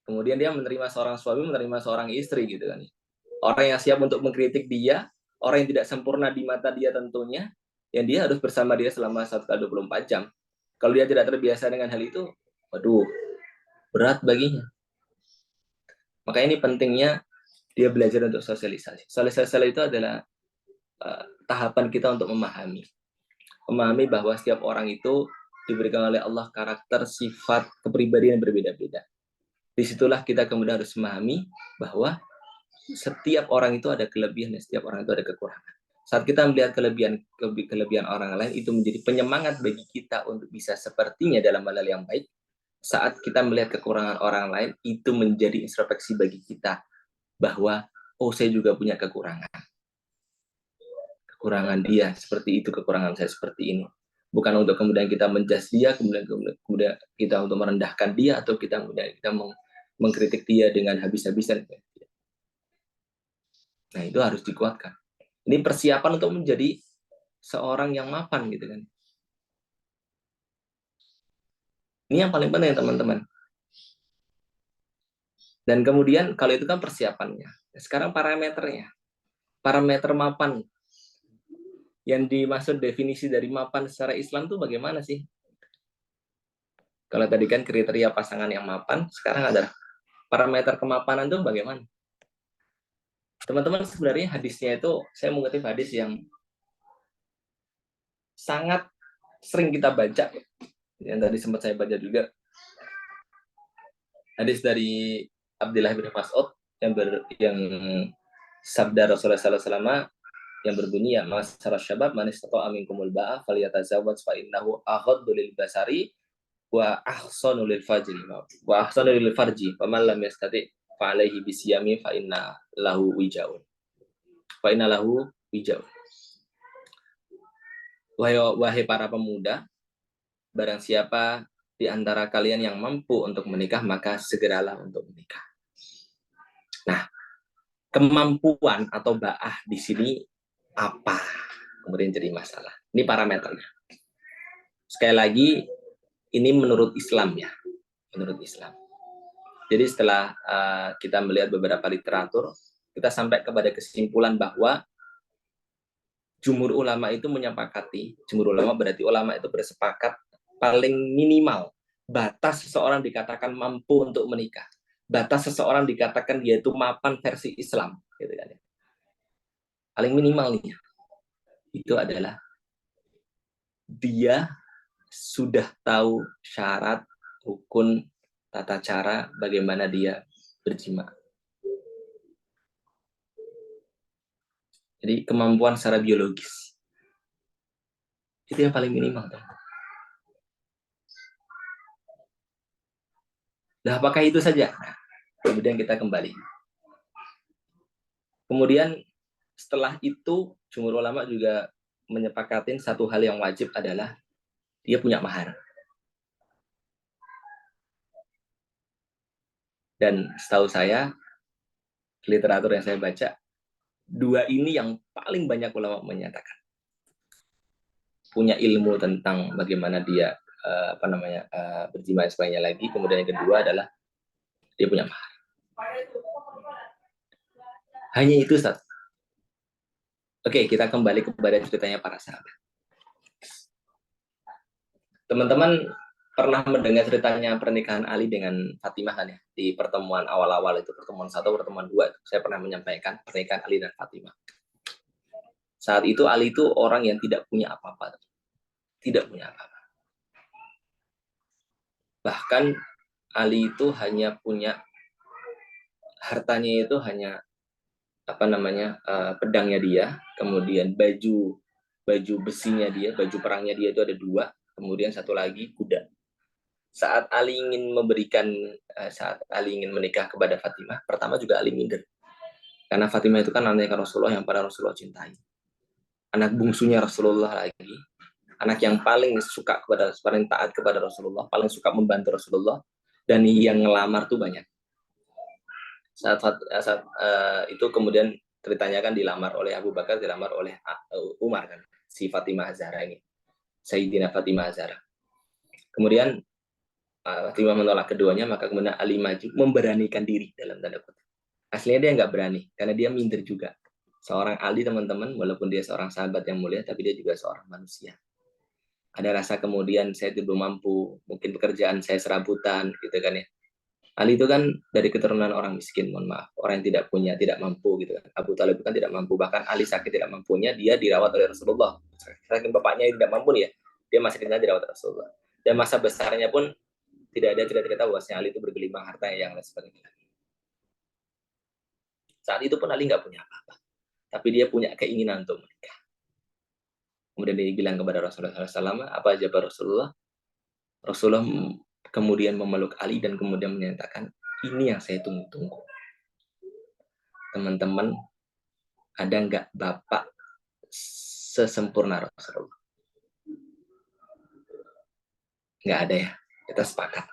Kemudian dia menerima seorang suami, menerima seorang istri gitu kan ya. Orang yang siap untuk mengkritik dia, orang yang tidak sempurna di mata dia tentunya, yang dia harus bersama dia selama 1x24 jam. Kalau dia tidak terbiasa dengan hal itu, waduh, berat baginya. Maka ini pentingnya dia belajar untuk sosialisasi. Sosialisasi itu adalah tahapan kita untuk memahami. Memahami bahwa setiap orang itu diberikan oleh Allah karakter, sifat, kepribadian yang berbeda-beda. Disitulah kita kemudian harus memahami bahwa setiap orang itu ada kelebihan dan setiap orang itu ada kekurangan. Saat kita melihat kelebihan orang lain, itu menjadi penyemangat bagi kita untuk bisa sepertinya dalam hal yang baik. Saat kita melihat kekurangan orang lain, itu menjadi introspeksi bagi kita bahwa oh, saya juga punya kekurangan. Kekurangan dia seperti itu, kekurangan saya seperti ini. Bukan untuk kemudian kita menjudge dia, kemudian kita untuk merendahkan dia, atau kita mengkritik dia dengan habis-habisan. Nah, itu harus dikuatkan. Ini persiapan untuk menjadi seorang yang mapan gitu kan. Ini yang paling penting teman-teman. Dan kemudian kalau itu kan persiapannya. Sekarang parameternya. Parameter mapan. Yang dimaksud definisi dari mapan secara Islam itu bagaimana sih? Kalau tadi kan kriteria pasangan yang mapan, sekarang ada parameter kemapanan itu bagaimana? Teman-teman, sebenarnya hadisnya itu, saya mengutip hadis yang sangat sering kita baca, yang tadi sempat saya baca juga. Hadis dari Abdullah bin Mas'ud yang sabda Rasulullah SAW yang berbunyi, ya masyarakat syabab man istata'a minkumul ba'a falyatazawwaj fa innahu aghaddu lil basari wa ahsanu lil farji wa man lam yastati fa alaihi bisyami fa inna lahu wijaun. Wahai para pemuda, barang siapa di antara kalian yang mampu untuk menikah, maka segeralah untuk menikah. Nah, kemampuan atau ba'ah di sini apa? Kemudian jadi masalah. Ini parameternya. Sekali lagi, ini menurut Islam ya. Menurut Islam. Jadi setelah kita melihat beberapa literatur, kita sampai kepada kesimpulan bahwa jumhur ulama itu menyepakati, jumhur ulama berarti ulama itu bersepakat paling minimal batas seseorang dikatakan mampu untuk menikah, batas seseorang dikatakan dia itu mapan versi Islam, gitu kan ya. Paling minimal nih, itu adalah dia sudah tahu syarat, rukun, tata cara bagaimana dia berjima. Jadi kemampuan secara biologis. Itu yang paling minimal. Nah, apakah itu saja? Nah, kemudian kita kembali. Kemudian setelah itu, jumhur ulama juga menyepakatin satu hal yang wajib adalah dia punya mahar. Dan setahu saya, literatur yang saya baca, dua ini yang paling banyak ulama menyatakan. Punya ilmu tentang bagaimana dia berjima sebagainya lagi. Kemudian yang kedua adalah dia punya mahar. Hanya itu, Ustaz. Oke, kita kembali kepada ceritanya para sahabat. Teman-teman pernah mendengar ceritanya pernikahan Ali dengan Fatimah kan ya? Di pertemuan awal-awal itu, pertemuan 1, pertemuan 2, saya pernah menyampaikan pernikahan Ali dan Fatimah. Saat itu Ali itu orang yang tidak punya apa-apa. Tidak punya apa-apa. Bahkan Ali itu hanya punya hartanya itu hanya pedangnya dia, kemudian baju besinya dia, baju perangnya dia itu ada 2, kemudian satu lagi kuda. Saat Ali ingin menikah kepada Fatimah, pertama juga Ali minder. Karena Fatimah itu kan anaknya Rasulullah yang pada Rasulullah cintai. Anak bungsunya Rasulullah lagi, anak yang paling taat kepada Rasulullah, paling suka membantu Rasulullah, dan yang ngelamar tuh banyak. Saat itu kemudian ceritanya kan dilamar oleh Abu Bakar, dilamar oleh Umar kan, si Fatimah Zahra ini, Sayyidina Fatimah Zahra. Kemudian Fatimah menolak keduanya, maka kemudian Ali maju memberanikan diri dalam tanda kutip. Aslinya dia nggak berani, karena dia minder juga. Seorang Ali, teman-teman, walaupun dia seorang sahabat yang mulia, tapi dia juga seorang manusia. Ada rasa kemudian saya tidak mampu, mungkin pekerjaan saya serabutan, gitu kan ya. Ali itu kan dari keturunan orang miskin, mohon maaf, orang yang tidak mampu gitu kan. Abu Talib kan tidak mampu, bahkan Ali sakit tidak mampunya, dia dirawat oleh Rasulullah. Saking bapaknya tidak mampu ya, dia masih dirawat Rasulullah. Dan masa besarnya pun tidak ada cerita-cerita bahwasanya Ali itu bergelimang harta yang lain sebagainya. Saat itu pun Ali nggak punya apa-apa, tapi dia punya keinginan untuk menikah. Kemudian dia bilang kepada Rasulullah SAW, apa jawaban Rasulullah? Rasulullah kemudian memeluk Ali dan kemudian menyatakan, ini yang saya tunggu-tunggu. Teman-teman, ada nggak bapak sesempurna Rasulullah? Nggak ada ya, kita sepakat.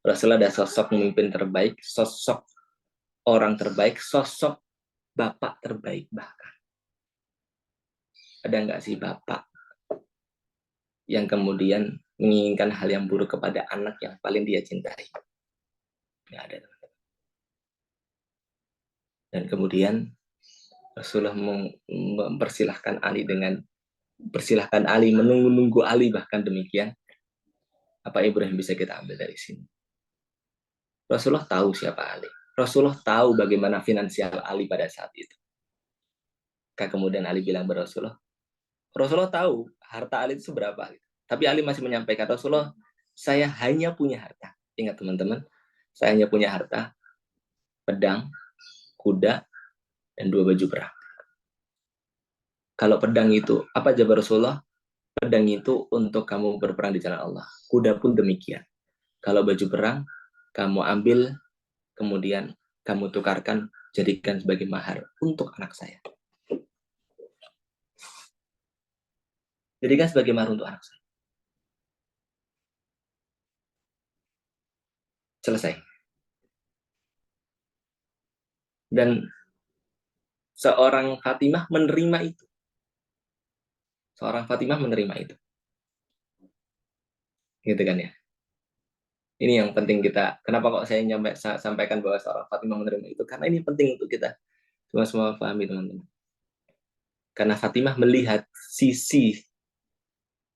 Rasulullah ada sosok pemimpin terbaik, sosok orang terbaik, sosok bapak terbaik bahkan. Ada nggak sih bapak yang kemudian menginginkan hal yang buruk kepada anak yang paling dia cintai? Nggak ada. Dan kemudian Rasulullah mempersilahkan Ali menunggu Ali, bahkan demikian. Apa Ibrahim bisa kita ambil dari sini? Rasulullah tahu siapa Ali. Rasulullah tahu bagaimana finansial Ali pada saat itu. Kemudian Ali bilang kepada Rasulullah tahu harta Ali itu seberapa. Tapi Ali masih menyampaikan, Rasulullah, saya hanya punya harta. Ingat teman-teman, saya hanya punya harta, pedang, kuda, dan 2 baju perang. Kalau pedang itu, apa jawab Rasulullah? Pedang itu untuk kamu berperang di jalan Allah. Kuda pun demikian. Kalau baju perang, kamu ambil, kemudian kamu tukarkan, jadikan sebagai mahar untuk anak saya. Jadikan sebagai mahar untuk anak saya. Selesai. Dan seorang Fatimah menerima itu. Gitu kan ya. Ini yang penting kita, kenapa kok saya sampaikan bahwa seorang Fatimah menerima itu, karena ini penting untuk kita. Semua pahami teman-teman. Karena Fatimah melihat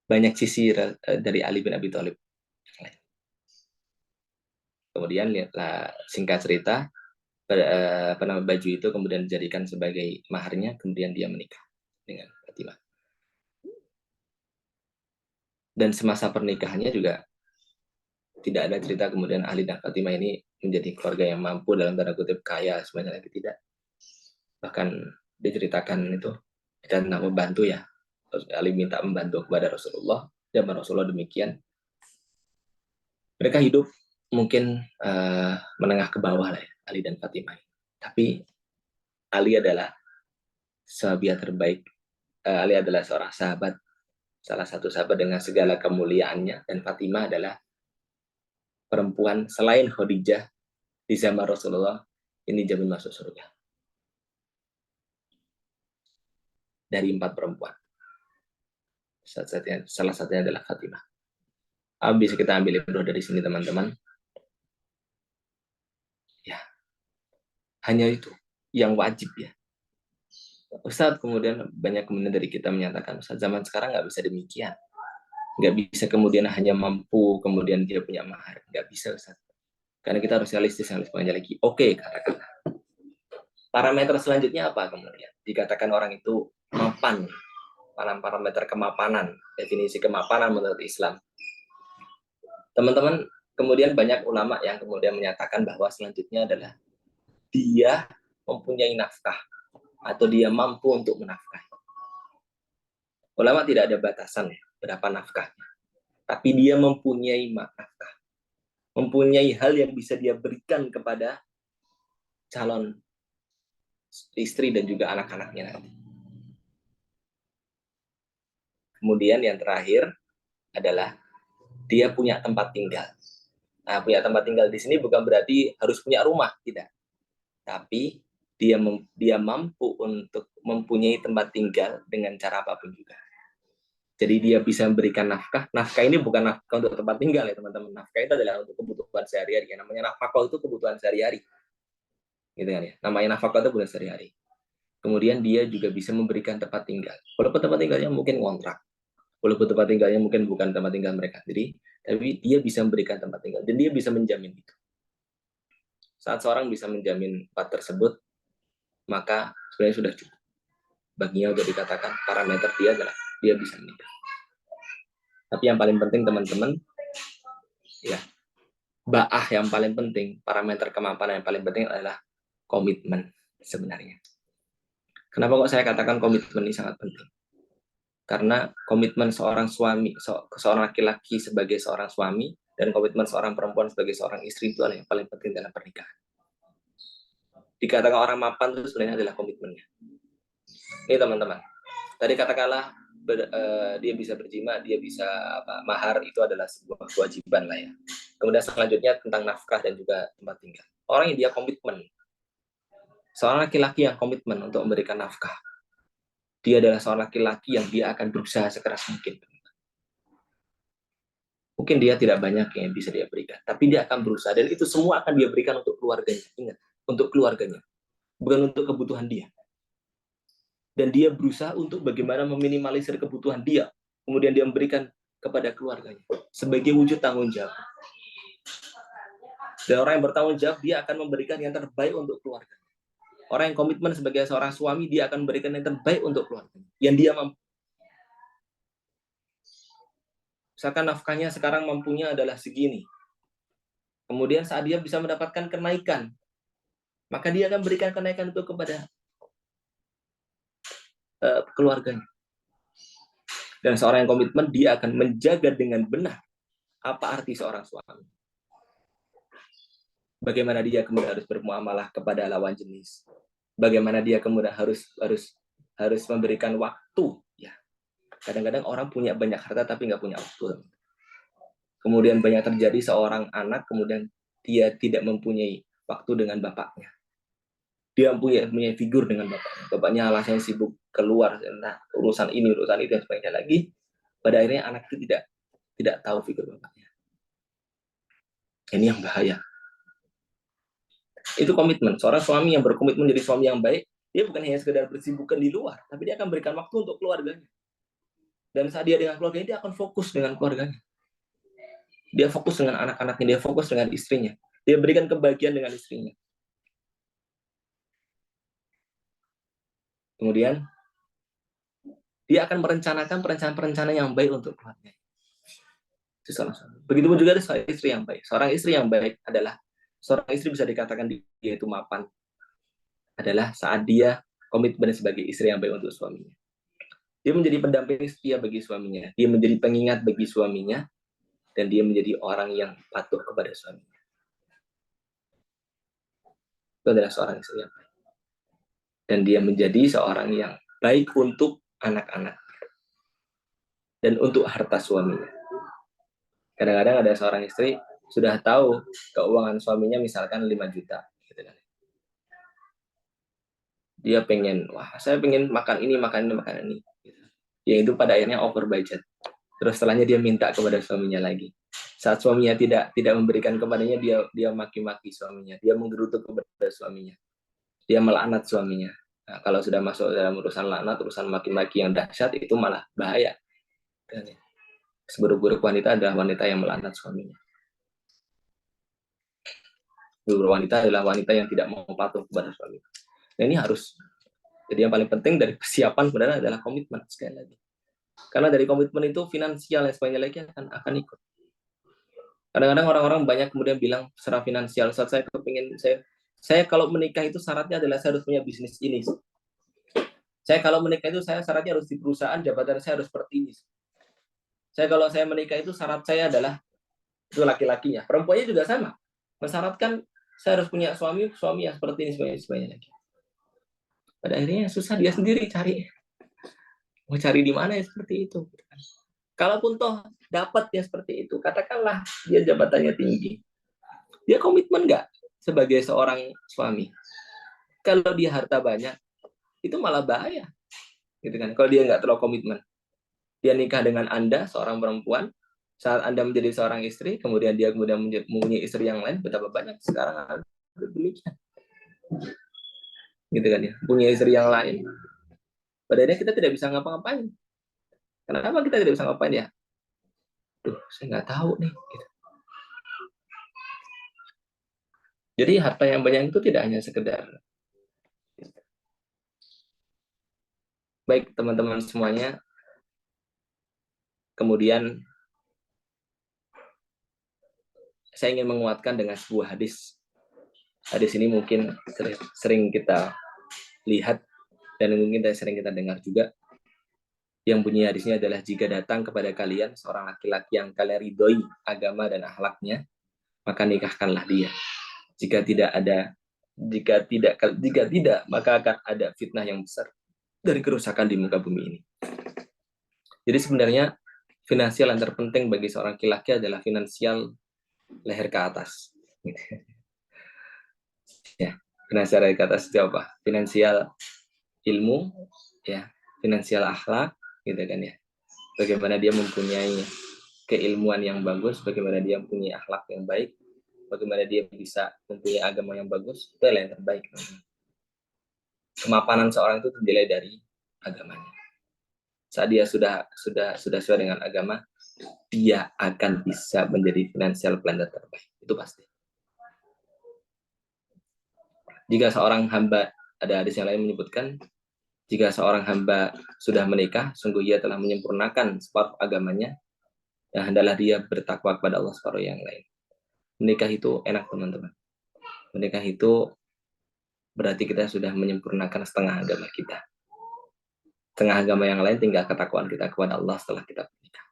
banyak sisi dari Ali bin Abi Thalib. Kemudian lihatlah, singkat cerita, baju itu kemudian dijadikan sebagai maharnya, kemudian dia menikah dengan Fatimah. Dan semasa pernikahannya juga tidak ada cerita kemudian Ali dan Fatimah ini menjadi keluarga yang mampu dalam tanda kutip kaya sebenarnya, lagi tidak. Bahkan diceritakan itu kita tentang membantu ya. Ali minta membantu kepada Rasulullah, zaman Rasulullah demikian. Mereka hidup mungkin menengah ke bawah lah ya, Ali dan Fatimah. Tapi Ali adalah sahabat terbaik. Ali adalah seorang sahabat, salah satu sahabat dengan segala kemuliaannya, dan Fatimah adalah perempuan selain Khadijah di zaman Rasulullah ini jamin masuk surga. Dari 4 perempuan. Salah satunya adalah Fatimah. Bisa kita ambil ibroh dari sini teman-teman. Ya, hanya itu yang wajib ya. Ustadz, kemudian banyak kemudian dari kita menyatakan, Ustadz, zaman sekarang nggak bisa demikian. Nggak bisa kemudian hanya mampu, kemudian dia punya mahar. Nggak bisa, Ustadz. Karena kita harus realistis, harus banyak lagi. Oke, katakanlah. Parameter selanjutnya apa kemudian? Dikatakan orang itu mapan. Parameter kemapanan, definisi kemapanan menurut Islam. Teman-teman, kemudian banyak ulama yang kemudian menyatakan bahwa selanjutnya adalah dia mempunyai nafkah atau dia mampu untuk menafkahi. Ulama tidak ada batasan ya, berapa nafkahnya. Tapi dia mempunyai nafkah. Mempunyai hal yang bisa dia berikan kepada calon istri dan juga anak-anaknya nanti. Kemudian yang terakhir adalah dia punya tempat tinggal. Nah, punya tempat tinggal di sini bukan berarti harus punya rumah, tidak. Tapi dia mampu untuk mempunyai tempat tinggal dengan cara apapun juga. Jadi dia bisa memberikan nafkah. Nafkah ini bukan nafkah untuk tempat tinggal ya teman-teman. Nafkah itu adalah untuk kebutuhan sehari-hari. Yang namanya nafkah itu kebutuhan sehari-hari. Gitu kan ya. Namanya nafkah itu kebutuhan sehari-hari. Kemudian dia juga bisa memberikan tempat tinggal. Walaupun tempat tinggalnya mungkin kontrak. Walaupun tempat tinggalnya mungkin bukan tempat tinggal mereka sendiri. Tapi dia bisa memberikan tempat tinggal. Dan dia bisa menjamin itu. Saat seorang bisa menjamin tempat tersebut, maka sebenarnya sudah cukup. Baginya untuk dikatakan parameter dia adalah dia bisa menikah. Tapi yang paling penting teman-teman, ya, ba'ah yang paling penting, parameter kemapanan yang paling penting adalah komitmen sebenarnya. Kenapa kok saya katakan komitmen ini sangat penting? Karena komitmen seorang suami, seorang laki-laki sebagai seorang suami, dan komitmen seorang perempuan sebagai seorang istri itu adalah yang paling penting dalam pernikahan. Dikatakan orang mapan itu sebenarnya adalah komitmennya. Ini teman-teman, tadi katakanlah dia bisa berjima, dia bisa mahar, itu adalah sebuah kewajiban lah ya. Kemudian selanjutnya tentang nafkah dan juga tempat tinggal. Orang yang dia komitmen, seorang laki-laki yang komitmen untuk memberikan nafkah, dia adalah seorang laki-laki yang dia akan berusaha sekeras mungkin. Mungkin dia tidak banyak yang bisa dia berikan, tapi dia akan berusaha, dan itu semua akan dia berikan untuk keluarganya. Ingat, untuk keluarganya, bukan untuk kebutuhan dia. Dan dia berusaha untuk bagaimana meminimalisir kebutuhan dia, kemudian dia memberikan kepada keluarganya sebagai wujud tanggung jawab. Dan orang yang bertanggung jawab, dia akan memberikan yang terbaik untuk keluarga. Orang yang komitmen sebagai seorang suami, dia akan memberikan yang terbaik untuk keluarga yang dia mampu. Misalkan nafkahnya sekarang mampunya adalah segini, kemudian saat dia bisa mendapatkan kenaikan, maka dia akan berikan kenaikan itu kepada keluarganya. Dan seorang yang komitmen, dia akan menjaga dengan benar apa arti seorang suami. Bagaimana dia kemudian harus bermuamalah kepada lawan jenis. Bagaimana dia kemudian harus memberikan waktu. Ya, kadang-kadang orang punya banyak harta tapi nggak punya waktu. Kemudian banyak terjadi seorang anak kemudian dia tidak mempunyai waktu dengan bapaknya. Dia punya figur dengan bapaknya. Bapaknya alasannya sibuk keluar, entah urusan ini, urusan itu, dan sebagainya lagi. Pada akhirnya anak itu tidak tahu figur bapaknya. Ini yang bahaya. Itu komitmen. Seorang suami yang berkomitmen menjadi suami yang baik, Dia bukan hanya sekedar bersibukkan di luar, tapi dia akan berikan waktu untuk keluarganya. Dan saat dia dengan keluarganya, dia akan fokus dengan keluarganya. Dia fokus dengan anak-anaknya, dia fokus dengan istrinya. Dia berikan kebahagiaan dengan istrinya. Kemudian, dia akan merencanakan perencanaan-perencanaan yang baik untuk keluarga. Itu salah satu. Begitupun juga ada seorang istri yang baik. Seorang istri yang baik adalah seorang istri bisa dikatakan dia itu mapan adalah saat dia komitmen sebagai istri yang baik untuk suaminya. Dia menjadi pendamping setia bagi suaminya. Dia menjadi pengingat bagi suaminya. Dan dia menjadi orang yang patuh kepada suaminya. Itu adalah seorang istri yang baik. Dan dia menjadi seorang yang baik untuk anak-anak. Dan untuk harta suaminya. Kadang-kadang ada seorang istri sudah tahu keuangan suaminya misalkan 5 juta. Gitu kan. Dia pengen, wah saya pengen makan ini, makan ini, makan ini. Ya itu pada akhirnya over budget. Terus setelahnya dia minta kepada suaminya lagi. Saat suaminya tidak memberikan kepadanya, dia maki-maki suaminya, dia menggerutu kepada suaminya, dia melaknat suaminya. Nah, kalau sudah masuk dalam urusan laknat, urusan maki-maki yang dahsyat, itu malah bahaya. Seburuk-buruk wanita adalah wanita yang melaknat suaminya. Seburuk wanita adalah wanita yang tidak mau patuh kepada suami. Nah ini harus. Jadi yang paling penting dari persiapan sebenarnya adalah komitmen sekali lagi. Karena dari komitmen itu finansial dan sebagainya lagi akan ikut. Kadang-kadang orang-orang banyak kemudian bilang secara finansial, saat saya kepingin, saya kalau menikah itu syaratnya adalah saya harus punya bisnis ini. Saya kalau menikah itu saya syaratnya harus di perusahaan, jabatan saya harus seperti ini. Kalau saya menikah itu syarat saya adalah itu laki-lakinya. Perempuannya juga sama. Mensyaratkan saya harus punya suami yang seperti ini, sebagainya lagi. Pada akhirnya susah dia sendiri cari. Mau cari di mana ya seperti itu. Kalaupun toh dapat ya seperti itu, katakanlah dia jabatannya tinggi. Dia komitmen nggak sebagai seorang suami? Kalau dia harta banyak, itu malah bahaya. Gitu kan? Kalau dia nggak terlalu komitmen. Dia nikah dengan Anda, seorang perempuan, saat Anda menjadi seorang istri, kemudian dia mempunyai istri yang lain, betapa banyak sekarang ada demikian. Gitu kan ya, punya istri yang lain. Padahal kita tidak bisa ngapa-ngapain. Kenapa kita tidak bisa ngapain ya? Duh, saya nggak tahu nih. Gitu. Jadi harta yang banyak itu tidak hanya sekedar. Baik teman-teman semuanya, kemudian saya ingin menguatkan dengan sebuah hadis. Hadis ini mungkin sering kita lihat dan mungkin sering kita dengar juga. Yang bunyi hadisnya adalah jika datang kepada kalian seorang laki-laki yang kalian ridhoi agama dan akhlaknya, maka nikahkanlah dia. Jika tidak, maka akan ada fitnah yang besar dari kerusakan di muka bumi ini. Jadi sebenarnya finansial yang terpenting bagi seorang laki-laki adalah finansial leher ke atas. Ya, finansial leher ke atas itu apa? Finansial ilmu, ya, finansial akhlak, gitu kan ya. Bagaimana dia mempunyai keilmuan yang bagus, bagaimana dia mempunyai akhlak yang baik, bagaimana dia bisa mempunyai agama yang bagus, itu adalah yang terbaik. Kemapanan seorang itu terdilai dari agamanya. Saat dia sudah sesuai dengan agama, dia akan bisa menjadi financial planner terbaik. Itu pasti. Jika seorang hamba, ada hadis yang lain menyebutkan, jika seorang hamba sudah menikah, sungguh ia telah menyempurnakan separuh agamanya, dan hendaklah dia bertakwa kepada Allah separuh yang lain. Menikah itu enak, teman-teman. Menikah itu berarti kita sudah menyempurnakan setengah agama kita. Setengah agama yang lain tinggal ketakwaan kita kepada Allah setelah kita menikah.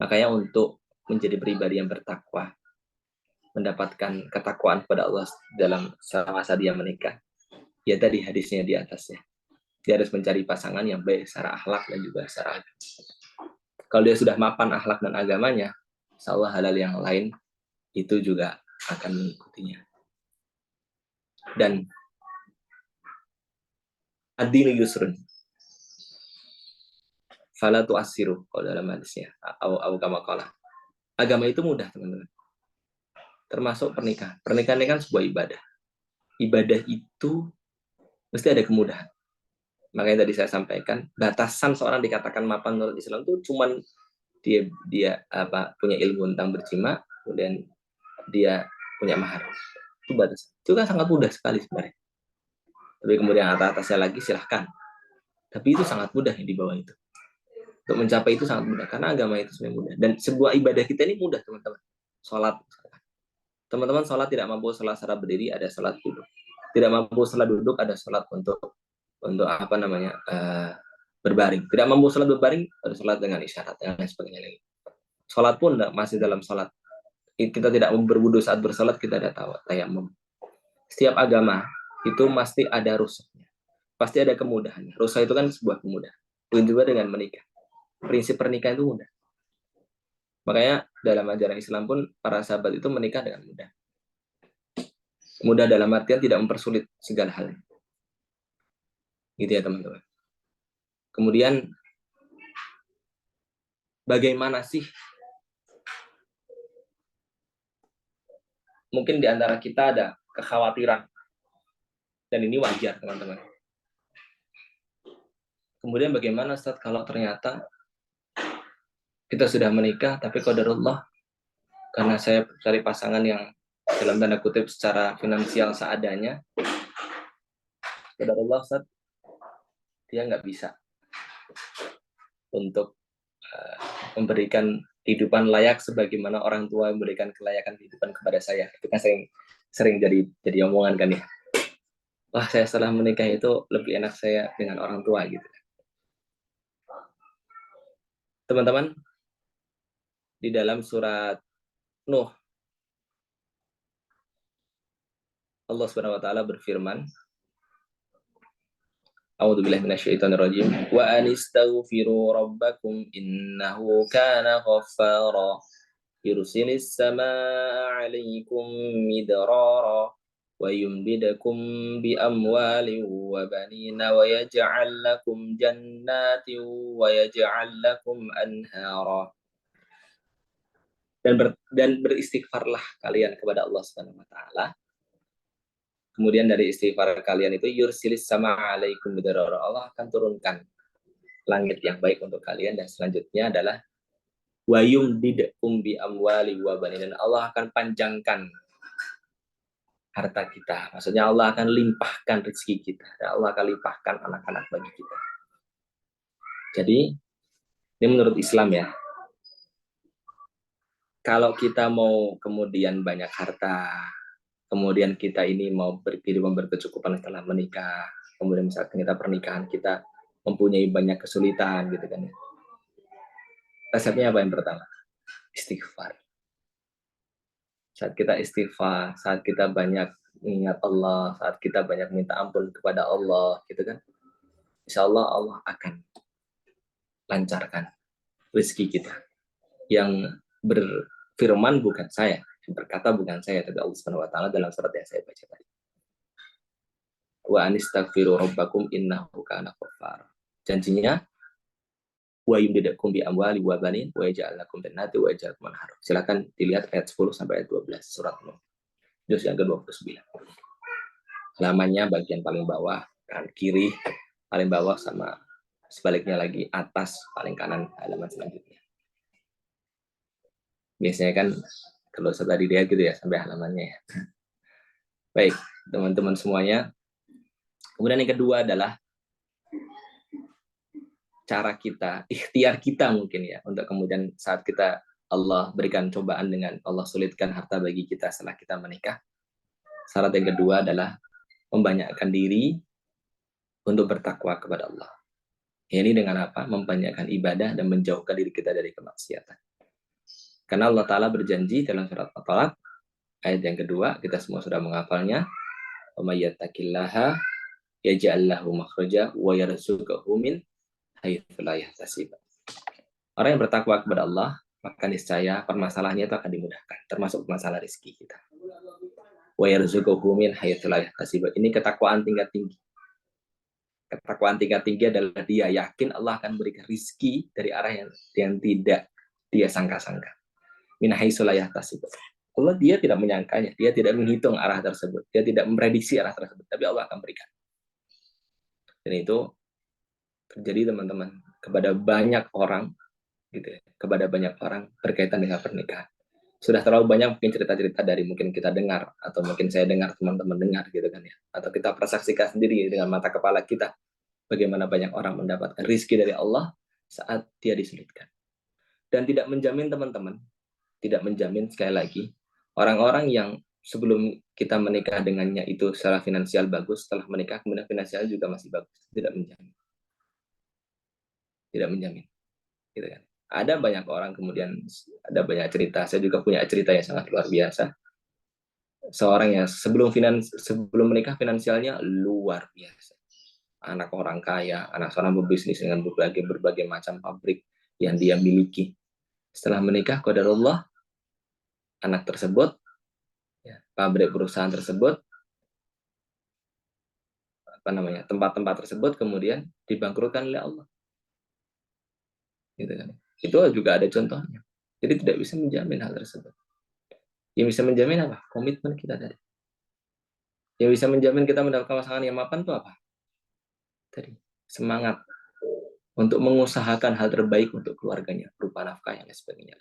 Makanya untuk menjadi pribadi yang bertakwa, mendapatkan ketakwaan kepada Allah dalam masa dia menikah, ya tadi hadisnya di atasnya. Dia harus mencari pasangan yang baik secara akhlak dan juga secara agama. Kalau dia sudah mapan akhlak dan agamanya, insya Allah halal yang lain itu juga akan mengikutinya. Dan ad-dinu yusrun. Fala tu'assiru kalau dalam hadisnya. Au kama qala. Agama itu mudah, teman-teman. Termasuk pernikahan. Pernikahan ini kan sebuah ibadah. Ibadah itu mesti ada kemudahan. Makanya tadi saya sampaikan, batasan seorang dikatakan mapan menurut Islam itu cuman dia punya ilmu tentang berjima, kemudian dia punya mahar. Itu batas. Itu kan sangat mudah sekali sebenarnya. Tapi kemudian atasnya lagi silahkan. Tapi itu sangat mudah yang di bawah itu. Untuk mencapai itu sangat mudah karena agama itu sebenarnya mudah. Dan sebuah ibadah kita ini mudah, teman-teman. Sholat. Teman-teman sholat tidak mampu sholat secara berdiri, ada sholat duduk. Tidak mampu sholat duduk, ada sholat untuk berbaring. Tidak mampu sholat berbaring, ada sholat dengan isyarat dan lain sebagainya lagi. Sholat pun masih dalam sholat. Kita tidak berwudu saat bersalat, kita ada tayamum. Setiap agama itu pasti ada rusaknya, pasti ada kemudahannya. Rusak itu kan sebuah kemudahan. Begitu juga dengan menikah. Prinsip pernikahan itu mudah. Makanya dalam ajaran Islam pun para sahabat itu menikah dengan mudah. Mudah dalam artian tidak mempersulit segala hal. Gitu ya teman-teman. Kemudian bagaimana sih? Mungkin di antara kita ada kekhawatiran. Dan ini wajar teman-teman. Kemudian bagaimana Ustaz kalau ternyata kita sudah menikah tapi qadarullah karena saya cari pasangan yang dalam tanda kutip secara finansial seadanya, qadarullah Ustaz dia nggak bisa untuk memberikan kehidupan layak sebagaimana orang tua memberikan kelayakan kehidupan kepada saya. Itu kan sering jadi omongan kan ya. Wah, saya setelah menikah itu lebih enak saya dengan orang tua gitu. Teman-teman, di dalam surat Nuh, Allah Subhanahu wa taala berfirman, A'udzubillahi minasyaitonirrajim. Wa anistaghfiru rabbakum innahu kana ghaffara. Yursilis samaa'a 'alaikum midrara wa yumdidukum bi amwalin wa banina wa yaj'al lakum jannatin wa yaj'al lakum anhara. Dan beristighfarlah kalian kepada Allah Subhanahu wa taala. Kemudian dari istighfar kalian itu yursilis sama alaikum bidarara, Allah akan turunkan langit yang baik untuk kalian. Dan selanjutnya adalah wayum didakum bi amwali wa banin, dan Allah akan panjangkan harta kita. Maksudnya Allah akan limpahkan rezeki kita, dan Allah akan limpahkan anak-anak bagi kita. Jadi ini menurut Islam ya. Kalau kita mau kemudian banyak harta, kemudian kita ini mau berkehidupan berkecukupan setelah menikah, kemudian misalkan kita pernikahan kita mempunyai banyak kesulitan gitu kan ya. Resepnya apa yang pertama? Istighfar. Saat kita istighfar, saat kita banyak mengingat Allah, saat kita banyak minta ampun kepada Allah gitu kan, insya Allah Allah akan lancarkan rezeki kita. Yang berfirman bukan saya, berkata bukan saya, tapi Allah Subhanahu wa taala dalam surat yang saya baca tadi. Wa anistaghfiru rabbakum innahu kana ghaffar. Janjinya wa yumdidukum bi amwali wa banin wa yaj'al lakum jannatin wa yaj'al lakum anhar. Silakan dilihat ayat 10 sampai ayat 12 surat Nuh. Juz yang ke-29. Halamannya bagian paling bawah, kanan kiri, paling bawah sama sebaliknya lagi atas paling kanan halaman selanjutnya. Biasanya kan kalau saya tadi lihat gitu ya sampai halamannya ya. Baik, teman-teman semuanya. Kemudian yang kedua adalah cara kita, ikhtiar kita mungkin ya, untuk kemudian saat kita Allah berikan cobaan dengan Allah sulitkan harta bagi kita setelah kita menikah. Syarat yang kedua adalah membanyakkan diri untuk bertakwa kepada Allah. Ini dengan apa? Membanyakkan ibadah dan menjauhkan diri kita dari kemaksiatan. Karena Allah Ta'ala berjanji dalam surat At-Talaq, ayat yang kedua, kita semua sudah menghafalnya. Wa may yattaqillaha yaj'al lahu makhraja wa yarzuqhu min haitsu la yahtasib. Orang yang bertakwa kepada Allah, maka niscaya permasalahannya itu akan dimudahkan, termasuk masalah rezeki kita. Wa yarzuqhu min haitsu la yahtasib. Ini ketakwaan tingkat tinggi. Ketakwaan tingkat tinggi adalah dia yakin Allah akan berikan rezeki dari arah yang tidak dia sangka-sangka. Min haitsu la yahtasib. Allah dia tidak menyangkanya, dia tidak menghitung arah tersebut, dia tidak memprediksi arah tersebut, tapi Allah akan berikan. Dan itu terjadi teman-teman kepada banyak orang gitu ya, kepada banyak orang berkaitan dengan pernikahan. Sudah terlalu banyak mungkin cerita-cerita dari mungkin kita dengar atau mungkin saya dengar, teman-teman dengar gitu kan ya, atau kita persaksikan sendiri dengan mata kepala kita bagaimana banyak orang mendapatkan rizki dari Allah saat dia disulitkan. Dan tidak menjamin teman-teman, tidak menjamin sekali lagi orang-orang yang sebelum kita menikah dengannya itu secara finansial bagus, setelah menikah kemudian finansial juga masih bagus. Tidak menjamin. Tidak menjamin. Gitu kan. Ada banyak orang kemudian, ada banyak cerita. Saya juga punya cerita yang sangat luar biasa. Seorang yang sebelum menikah finansialnya luar biasa. Anak orang kaya, anak seorang berbisnis dengan berbagai macam pabrik yang dia miliki. Setelah menikah, qadarullah, anak tersebut, ya, pabrik perusahaan tersebut, tempat-tempat tersebut kemudian dibangkrutkan oleh Allah. Gitu kan. Itu juga ada contohnya. Jadi tidak bisa menjamin hal tersebut. Yang bisa menjamin apa? Komitmen kita tadi. Yang bisa menjamin kita mendapatkan pasangan yang mapan itu apa? Tadi, semangat untuk mengusahakan hal terbaik untuk keluarganya, berupa nafkah yang lain sebagainya.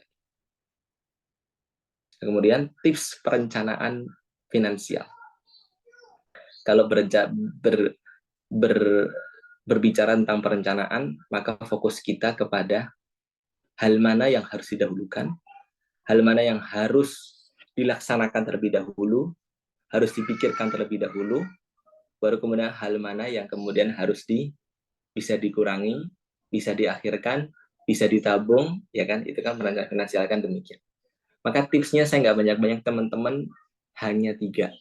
Kemudian tips perencanaan finansial. Kalau berbicara tentang perencanaan, maka fokus kita kepada hal mana yang harus didahulukan, hal mana yang harus dilaksanakan terlebih dahulu, harus dipikirkan terlebih dahulu, baru kemudian hal mana yang kemudian harus bisa dikurangi, bisa diakhirkan, bisa ditabung, ya kan? Itu kan perencanaan finansial kan demikian. Maka tipsnya saya nggak banyak-banyak teman-teman, hanya 3.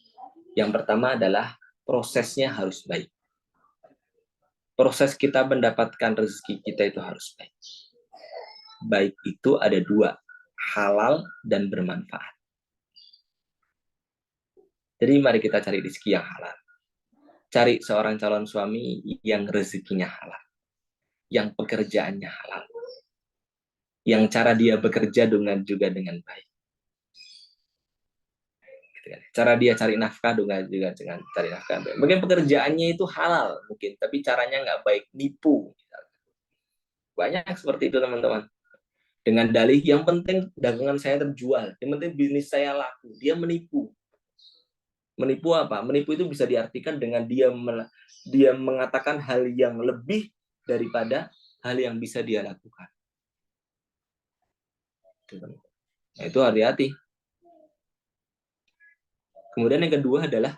Yang pertama adalah prosesnya harus baik. Proses kita mendapatkan rezeki kita itu harus baik. Baik itu ada 2, halal dan bermanfaat. Jadi mari kita cari rezeki yang halal. Cari seorang calon suami yang rezekinya halal, yang pekerjaannya halal, yang cara dia bekerja juga dengan baik. Cara dia cari nafkah juga dengan cari nafkah. Mungkin pekerjaannya itu halal mungkin, tapi caranya nggak baik, nipu. Banyak seperti itu teman-teman. Dengan dalih yang penting dagangan saya terjual, yang penting bisnis saya laku, dia menipu. Menipu apa? Menipu itu bisa diartikan dengan dia mengatakan hal yang lebih daripada hal yang bisa dia lakukan. Nah, itu hati-hati. Kemudian yang kedua adalah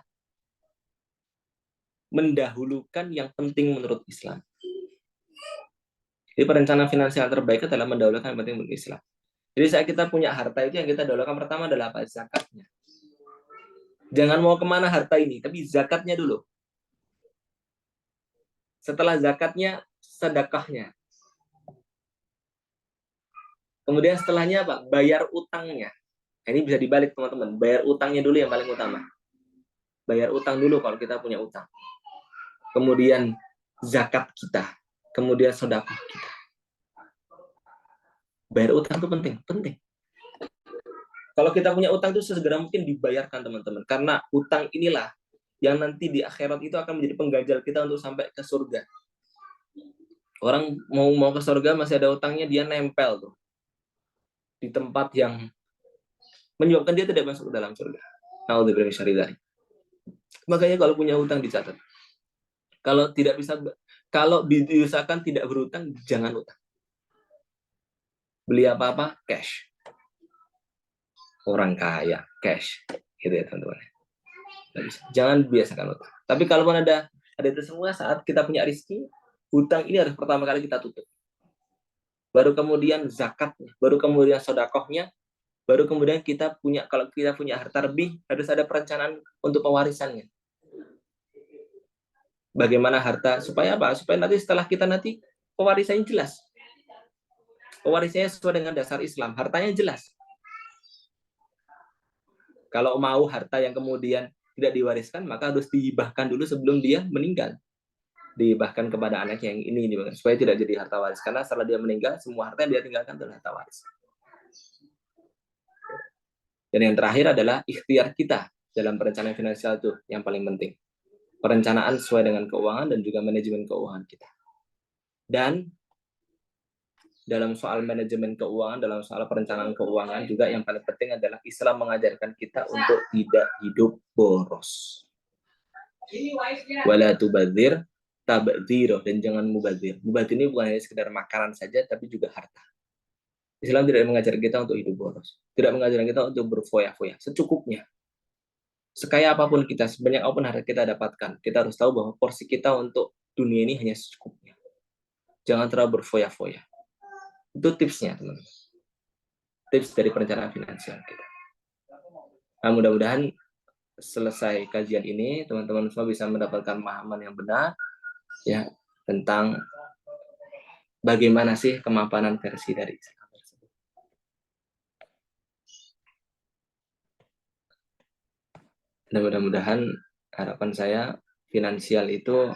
mendahulukan yang penting menurut Islam. Jadi perencanaan finansial terbaik adalah mendahulukan yang penting menurut Islam. Jadi saat kita punya harta itu yang kita dahulukan pertama adalah apa? Zakatnya. Jangan mau kemana harta ini, tapi zakatnya dulu. Setelah zakatnya, sedekahnya. Kemudian setelahnya apa? Bayar utangnya. Nah, ini bisa dibalik teman-teman. Bayar utangnya dulu yang paling utama. Bayar utang dulu kalau kita punya utang. Kemudian zakat kita. Kemudian sedekah kita. Bayar utang itu penting. Kalau kita punya utang itu sesegera mungkin dibayarkan teman-teman. Karena utang inilah yang nanti di akhirat itu akan menjadi pengganjal kita untuk sampai ke surga. Orang mau ke surga masih ada utangnya, dia nempel tuh di tempat yang menyebabkan dia tidak masuk ke dalam surga. Naudzubillah min syarri dzalik. Makanya kalau punya utang dicatat. Kalau diusahakan tidak berutang, jangan utang. Beli apa-apa cash. Orang kaya cash, gitu ya teman-teman. Jangan biasakan utang. Tapi kalaupun ada itu semua, saat kita punya rezeki, utang ini harus pertama kali kita tutup. Baru kemudian zakatnya, baru kemudian sedekahnya, baru kemudian kalau kita punya harta lebih, harus ada perencanaan untuk pewarisannya. Bagaimana harta, supaya apa? Supaya nanti setelah kita pewarisannya jelas. Pewarisannya sesuai dengan dasar Islam, hartanya jelas. Kalau mau harta yang kemudian tidak diwariskan, maka harus dihibahkan dulu sebelum dia meninggal. Dihibahkan kepada anak yang ini, supaya tidak jadi harta waris. Karena setelah dia meninggal, semua harta yang dia tinggalkan adalah harta waris. Dan yang terakhir adalah ikhtiar kita dalam perencanaan finansial itu yang paling penting. perencanaan sesuai dengan keuangan dan juga manajemen keuangan kita. Dan dalam soal manajemen keuangan, dalam soal perencanaan keuangan juga yang paling penting adalah Islam mengajarkan kita untuk tidak hidup boros. Wala tubadzir tabdzir, dan jangan mubadzir. Mubadzir ini bukan hanya sekedar makanan saja, tapi juga harta. Islam tidak mengajarkan kita untuk hidup boros, tidak mengajarkan kita untuk berfoya-foya, secukupnya. Sekaya apapun kita, sebanyak apapun harta kita dapatkan, kita harus tahu bahwa porsi kita untuk dunia ini hanya secukupnya. Jangan terlalu berfoya-foya. Itu tipsnya, teman-teman. Tips dari perencanaan finansial kita. Nah, mudah-mudahan selesai kajian ini, teman-teman semua bisa mendapatkan pemahaman yang benar ya tentang bagaimana sih kemapanan versi dari Islam tersebut. Dan mudah-mudahan harapan saya finansial itu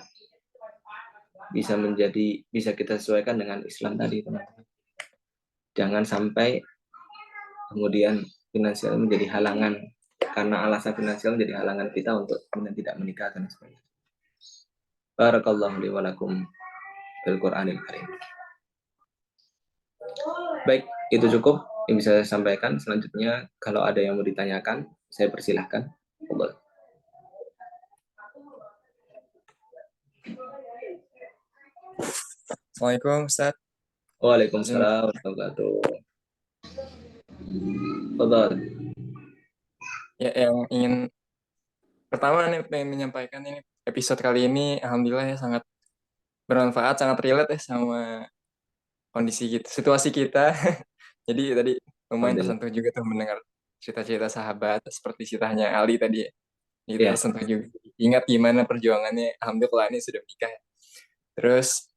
bisa kita sesuaikan dengan Islam tadi, teman-teman. Jangan sampai kemudian finansial menjadi halangan, karena alasan finansial menjadi halangan kita untuk tidak menikah dan sebagainya. Barakallahu li wa lakum bil Qur'anil Karim. Baik, itu cukup yang bisa saya sampaikan. Selanjutnya kalau ada yang mau ditanyakan, saya persilahkan. Assalamualaikum Ustaz. Waalaikumsalam warahmatullahi wabarakatuh. Ya, yang ingin pertama nih pengen menyampaikan ini episode kali ini alhamdulillah ya sangat bermanfaat, sangat relate ya sama kondisi kita, situasi kita. Jadi tadi lumayan tersentuh juga tuh mendengar cerita-cerita sahabat seperti ceritanya Ali tadi. Itu tersentuh juga. Ingat gimana perjuangannya, alhamdulillah ini sudah menikah. Terus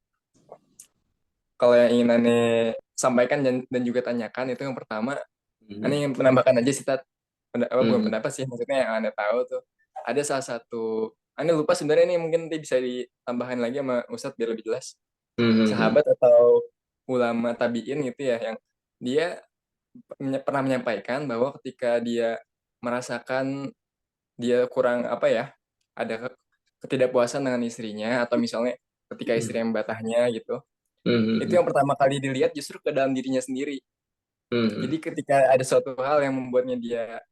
kalau yang ingin Ane sampaikan dan juga tanyakan itu yang pertama, Ane ingin menambahkan aja sih, bukan pendapat sih, maksudnya yang Ane tahu tuh ada salah satu, Ane lupa sebenarnya ini mungkin nanti bisa ditambahkan lagi sama Ustadz biar lebih jelas. Sahabat atau ulama tabiin gitu ya, yang dia pernah menyampaikan bahwa ketika dia merasakan dia kurang ada ketidakpuasan dengan istrinya, atau misalnya ketika istrinya membatahnya gitu, itu yang pertama kali dilihat justru ke dalam dirinya sendiri. Jadi ketika ada suatu hal yang membuatnya dia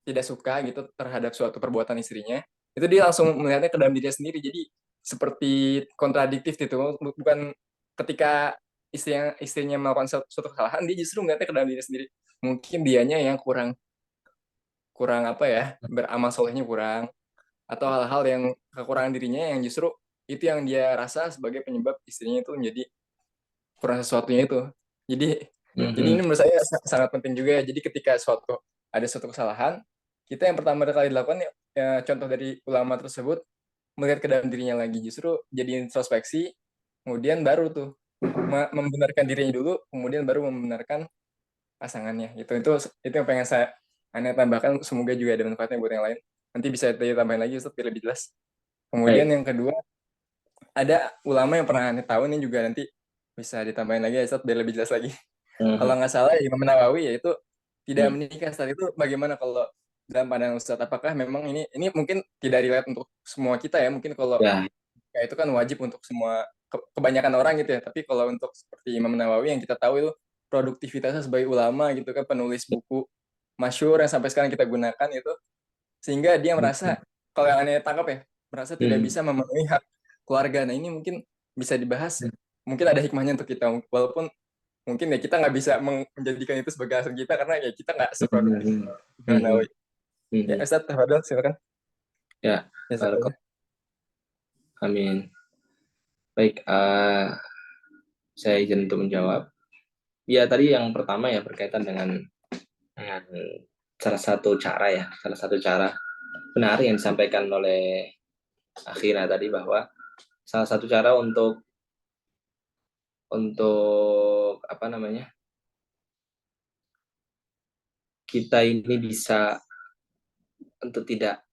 tidak suka gitu terhadap suatu perbuatan istrinya, itu dia langsung melihatnya ke dalam dirinya sendiri. Jadi seperti kontradiktif gitu. Bukan ketika istrinya melakukan suatu kesalahan, dia justru melihatnya ke dalam dirinya sendiri. Mungkin dianya yang kurang beramal solehnya kurang, atau hal-hal yang kekurangan dirinya yang justru itu yang dia rasa sebagai penyebab istrinya itu menjadi kurang sesuatunya itu. Jadi ini menurut saya sangat penting juga ya. Jadi ketika ada suatu kesalahan, kita yang pertama kali dilakukan ya, contoh dari ulama tersebut, melihat ke dalam dirinya lagi, justru jadi introspeksi, kemudian baru tuh membenarkan dirinya dulu, kemudian baru membenarkan pasangannya. Itu yang pengen saya tambahkan, semoga juga ada manfaatnya buat yang lain. Nanti bisa ditambahin lagi Ustaz biar lebih jelas. Kemudian yang kedua, ada ulama yang pernah Anda tahu, ini juga nanti bisa ditambahin lagi ya Ustaz biar lebih jelas lagi. Kalau nggak salah Imam Nawawi yaitu tidak menikah saat itu bagaimana kalau dalam pandangan Ustaz, apakah memang ini mungkin tidak relate untuk semua kita ya, mungkin kalau itu kan wajib untuk semua kebanyakan orang gitu ya, tapi kalau untuk seperti Imam Nawawi yang kita tahu itu produktivitasnya sebagai ulama gitu kan, penulis buku masyhur yang sampai sekarang kita gunakan itu, sehingga dia merasa, kalau yang aneh tangkap ya, merasa tidak bisa memenuhi hak keluarga. Nah ini mungkin bisa dibahas, mungkin ada hikmahnya untuk kita, walaupun mungkin ya kita nggak bisa menjadikan itu sebagai alasan kita karena ya kita nggak seproduktif Imam Nawawi. Ya Ustaz, tafadhol silakan. Ya, amin. Baik, saya izin untuk menjawab. Ya tadi yang pertama ya berkaitan dengan salah satu cara benar yang disampaikan oleh Akhira tadi, bahwa salah satu cara untuk kita ini bisa untuk tidak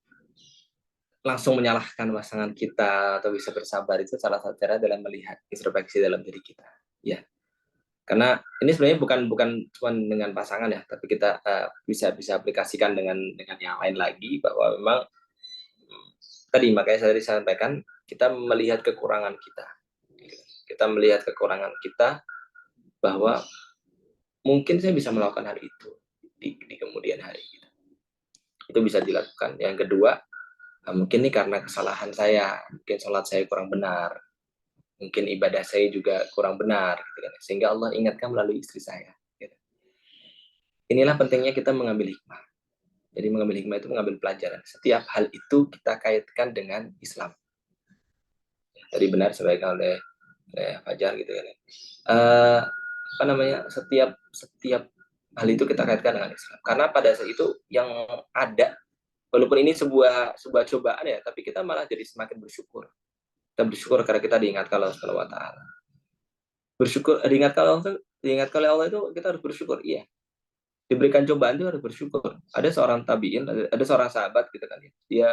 langsung menyalahkan pasangan kita atau bisa bersabar, itu salah satu cara adalah melihat introspeksi dalam diri kita, ya. Karena ini sebenarnya bukan cuma dengan pasangan ya, tapi kita bisa aplikasikan dengan yang lain lagi, bahwa memang tadi makanya saya tadi sampaikan, kita melihat kekurangan kita. Kita melihat kekurangan kita bahwa mungkin saya bisa melakukan hal itu di kemudian hari. Itu bisa dilakukan. Yang kedua, mungkin ini karena kesalahan saya, mungkin sholat saya kurang benar, mungkin ibadah saya juga kurang benar, gitu kan. Sehingga Allah ingatkan melalui istri saya. Gitu. Inilah pentingnya kita mengambil hikmah. Jadi mengambil hikmah itu mengambil pelajaran. Setiap hal itu kita kaitkan dengan Islam. Tadi benar sebagai oleh Fajar gitu kan. Apa namanya? Setiap hal itu kita kaitkan dengan Islam. Karena pada saat itu yang ada, walaupun ini sebuah cobaan ya, tapi kita malah jadi semakin bersyukur. Kita bersyukur karena kita diingatkan Allah Subhanahu wa taala. Bersyukur diingatkan oleh Allah itu kita harus bersyukur. Iya. Diberikan cobaan itu harus bersyukur. Ada seorang tabiin, ada seorang sahabat gitu kan ya. Dia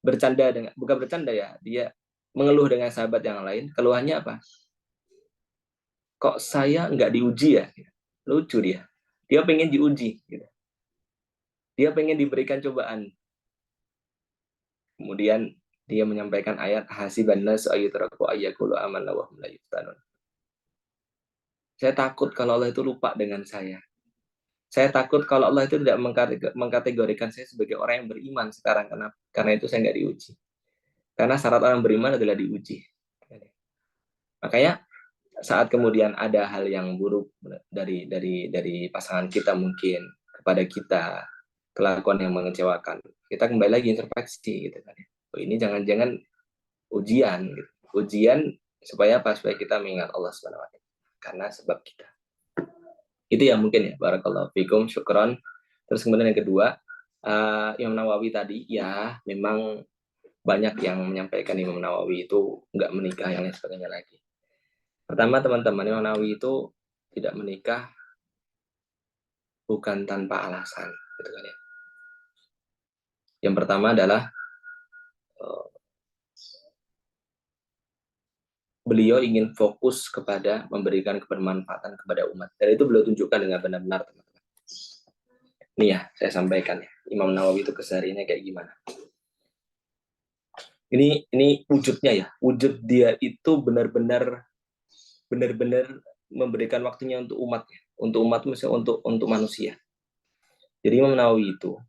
bercanda dengan, bukan bercanda ya, dia mengeluh dengan sahabat yang lain. Keluhannya apa? Kok saya nggak diuji ya? Lucu dia. Dia pengen diuji. Gitu. Dia pengen diberikan cobaan. Kemudian dia menyampaikan ayat hasiban nas ayyutraku ayyaqulu amanna wa hum la yuftanun. Saya takut kalau Allah itu lupa dengan saya. Saya takut kalau Allah itu tidak mengkategorikan saya sebagai orang yang beriman sekarang. Karena itu saya nggak diuji. Karena syarat orang beriman adalah diuji. Makanya saat kemudian ada hal yang buruk dari pasangan kita mungkin kepada kita, kelakuan yang mengecewakan, kita kembali lagi introspeksi gitu kan. Oh, ini jangan-jangan ujian gitu. Ujian supaya apa? Supaya kita mengingat Allah Subhanahu wa taala. Karena sebab kita. Itu ya mungkin ya. Barakallahu fikum, syukron. Terus kemudian yang kedua, Imam Nawawi tadi ya memang banyak yang menyampaikan Imam Nawawi itu nggak menikah yang lain sebagainya lagi. Pertama teman-teman, Imam Nawawi itu tidak menikah bukan tanpa alasan, gitu kan ya. Yang pertama adalah beliau ingin fokus kepada memberikan kebermanfaatan kepada umat. Dan itu beliau tunjukkan dengan benar-benar, teman-teman. Nih ya, saya sampaikan ya, Imam Nawawi itu kesehariannya kayak gimana. Ini wujudnya ya, wujud dia itu benar-benar memberikan waktunya untuk umatnya, misalnya untuk manusia. Jadi Imam Nawawi itu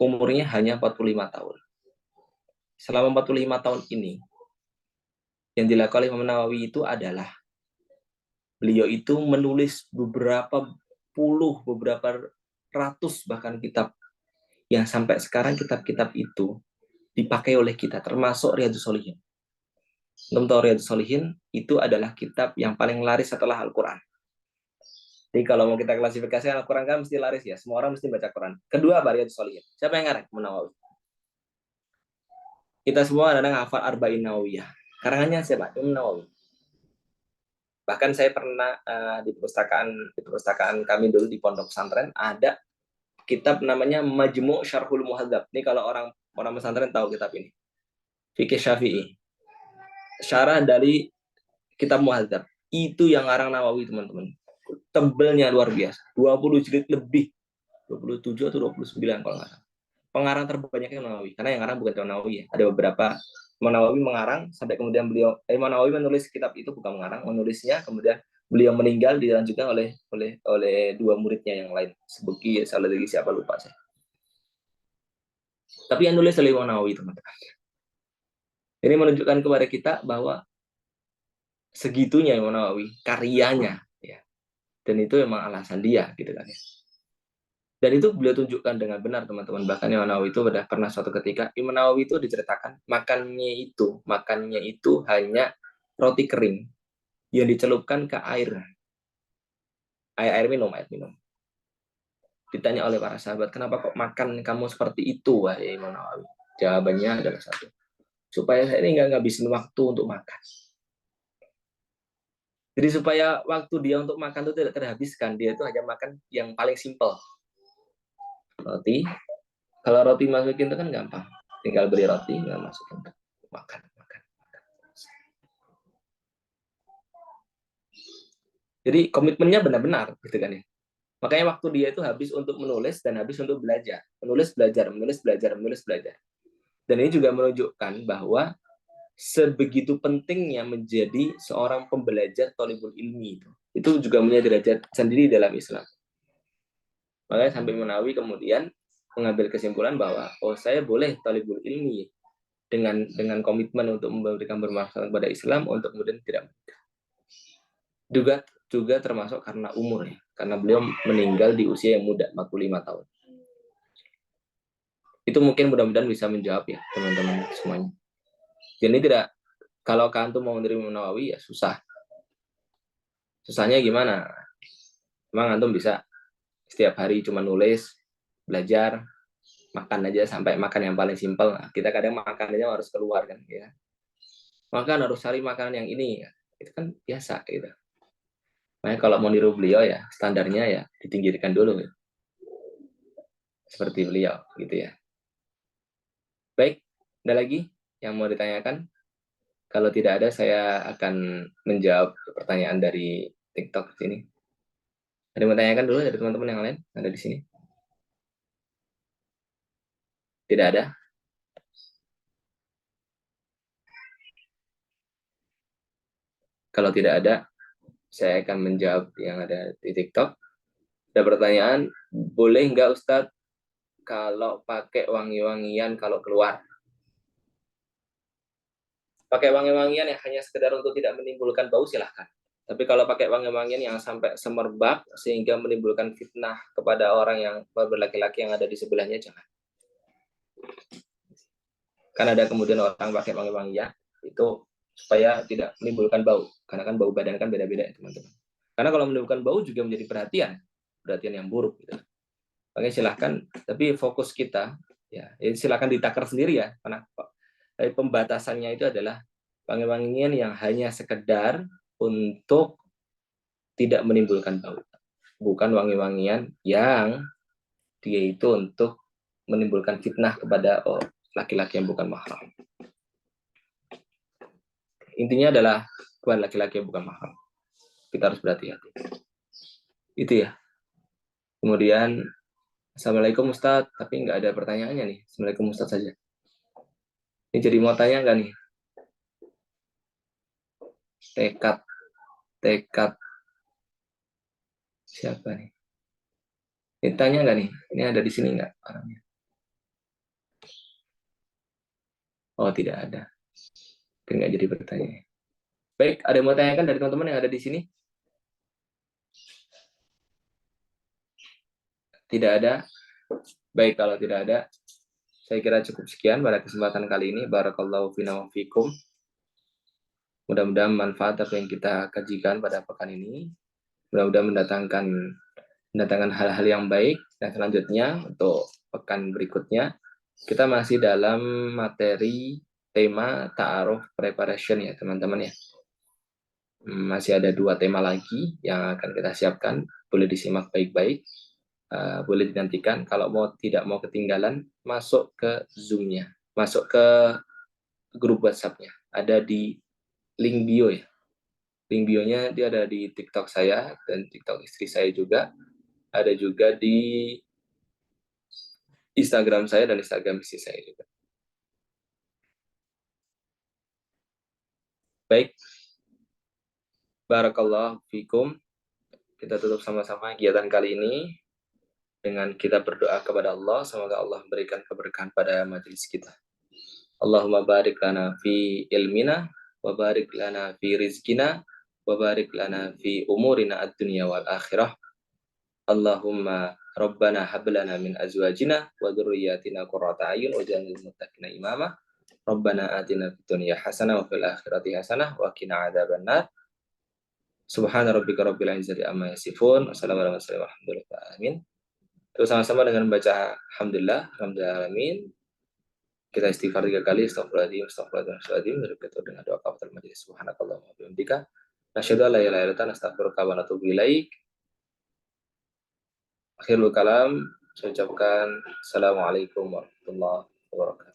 umurnya hanya 45 tahun. Selama 45 tahun ini, yang dilakukan oleh Imam Nawawi itu adalah beliau itu menulis beberapa ratus bahkan kitab, yang sampai sekarang kitab-kitab itu dipakai oleh kita, termasuk Riyadhus Shalihin. Tahu Riyadhus Shalihin itu adalah kitab yang paling laris setelah Al-Quran. Jadi kalau mau kita klasifikasi Al-Quran kan mesti laris ya, semua orang mesti baca Quran. Kedua, Riyadhus Shalihin. Siapa yang ngarang? Imam Nawawi. Kita semua ada hafal Arba'in Nawawiyah. Karangannya siapa? Imam Nawawi. Bahkan saya pernah di perpustakaan kami dulu di pondok pesantren ada kitab namanya Majmu' Syarhul Muhadzab. Ini kalau orang pesantren tahu kitab ini. Fikih Syafi'i. Syarah dari kitab Muhadzab. Itu yang ngarang Nawawi, teman-teman. Tebelnya luar biasa. 20 jilid lebih. 27 atau 29 kalau nggak salah. Pengarang terbanyaknya Nawawi. Karena yang ngarang bukan cuma Nawawi ya. Ada beberapa. Imam Nawawi mengarang sampai kemudian Imam Nawawi menulis kitab itu, bukan mengarang, menulisnya, kemudian beliau meninggal dilanjutkan oleh dua muridnya yang lain. Sebuki salah lagi siapa lupa saya. Tapi yang nulis oleh Imam Nawawi, teman-teman. Ini menunjukkan kepada kita bahwa segitunya Imam Nawawi karyanya ya. Dan itu memang alasan dia gitu kan ya. Dan itu beliau tunjukkan dengan benar, teman-teman. Bahkan Imam Nawawi itu pernah suatu ketika, Imam Nawawi itu diceritakan makannya itu hanya roti kering yang dicelupkan ke air minum. Ditanya oleh para sahabat, kenapa kok makan kamu seperti itu, wahai Imam Nawawi? Jawabannya adalah satu, supaya saya ini nggak ngabisin waktu untuk makan. Jadi supaya waktu dia untuk makan itu tidak terhabiskan, dia itu hanya makan yang paling simpel. Roti, kalau roti masukin itu kan gampang, tinggal beli roti nggak masukin, makan. Jadi komitmennya benar-benar gitu kan ya. Makanya waktu dia itu habis untuk menulis dan habis untuk belajar, menulis belajar. Dan ini juga menunjukkan bahwa sebegitu pentingnya menjadi seorang pembelajar thalibul ilmi itu. Itu juga punya derajat sendiri dalam Islam. Makanya sampai Menawi kemudian mengambil kesimpulan bahwa saya boleh thalibul ilmi dengan komitmen untuk memberikan bermanfaat kepada Islam untuk kemudian tidak juga termasuk karena umur ya, karena beliau meninggal di usia yang muda 45 tahun. Itu mungkin mudah-mudahan bisa menjawab ya teman-teman semuanya. Jadi tidak, kalau kantum mau menerima Nawawi ya susah. Susahnya gimana? Emang antum bisa setiap hari cuma nulis, belajar, makan aja sampai makan yang paling simpel. Nah, kita kadang makan aja harus keluar kan ya. Makan harus cari makanan yang ini ya. Itu kan biasa gitu. Makanya kalau mau niru beliau ya standarnya ya ditinggirkan dulu gitu. Seperti beliau gitu ya. Baik, ada lagi yang mau ditanyakan? Kalau tidak ada, saya akan menjawab pertanyaan dari TikTok sini. Ada yang mau tanyakan dulu dari teman-teman yang lain ada di sini? Tidak ada? Kalau tidak ada, saya akan menjawab yang ada di TikTok. Ada pertanyaan, boleh nggak Ustadz kalau pakai wangi-wangian kalau keluar? Pakai wangi-wangian yang hanya sekedar untuk tidak menimbulkan bau, silahkan. Tapi kalau pakai wangi-wangian yang sampai semerbak sehingga menimbulkan fitnah kepada orang yang berlaki-laki yang ada di sebelahnya, jangan. Kan ada kemudian orang pakai wangi-wangian itu supaya tidak menimbulkan bau, karena kan bau badan kan beda-beda ya teman-teman. Karena kalau menimbulkan bau juga menjadi perhatian yang buruk. Gitu. Makanya silahkan, tapi fokus kita ya silahkan ditakar sendiri ya. Karena pembatasannya itu adalah wangi-wangian yang hanya sekedar untuk tidak menimbulkan bau, bukan wangi-wangian yang dia itu untuk menimbulkan fitnah kepada laki-laki yang bukan mahram. Intinya adalah bukan laki-laki yang bukan mahram. Kita harus berhati-hati. Itu ya. Kemudian, Assalamualaikum Ustadz, tapi nggak ada pertanyaannya nih. Assalamualaikum Ustadz saja. Ini jadi mau tanya nggak nih? Tekad. Siapa nih? Ini tanya nggak nih? Ini ada di sini nggak orangnya? Oh, tidak ada. Nggak jadi pertanyaan. Baik, ada yang mau tanyakan dari teman-teman yang ada di sini? Tidak ada. Baik, kalau tidak ada, saya kira cukup sekian pada kesempatan kali ini. Barakallahu fina wa fikum. Mudah-mudahan manfaat apa yang kita kajikan pada pekan ini. Mudah-mudahan mendatangkan hal-hal yang baik. Dan selanjutnya, untuk pekan berikutnya, kita masih dalam materi tema ta'aruf preparation ya teman-teman ya. Masih ada 2 tema lagi yang akan kita siapkan. Boleh disimak baik-baik. Boleh dinantikan. Kalau tidak mau ketinggalan, masuk ke Zoom-nya. Masuk ke grup WhatsApp-nya. Ada di link bio ya. Link bio-nya dia ada di TikTok saya dan TikTok istri saya juga. Ada juga di Instagram saya dan Instagram istri saya juga. Baik. Barakallahu fikum. Kita tutup sama-sama kegiatan kali ini dengan kita berdoa kepada Allah. Semoga Allah memberikan keberkahan pada majelis kita. Allahumma barik lana fi ilmina, wa barik lana fi rizkina, wa barik lana fi umurina ad-dunya wal akhirah. Allahumma rabbana hab lana min azwajina wa dhurriyyatina qurrata a'yun waj'alna lil muttaqina imama. Rabbana atina fid dunya hasanah wa fil akhirati hasanah wa qina adzabannar. Subhana rabbika rabbil izzati amma yasifun. Wassalamualaikum warahmatullahi wabarakatuh. Terus sama-sama dengan membaca alhamdulillah alamin. Kita istighfar 3 kali, astagfirullahaladzim, astagfirullahaladzim, berikut dengan doa kafatul majelis. Subhanakallahumma wa bihamdika, nasyhadu an la ilaha illa anta, nastaghfiruka wa natubu ilaik. Akhirul kalam, saya ucapkan assalamualaikum warahmatullahi wabarakatuh.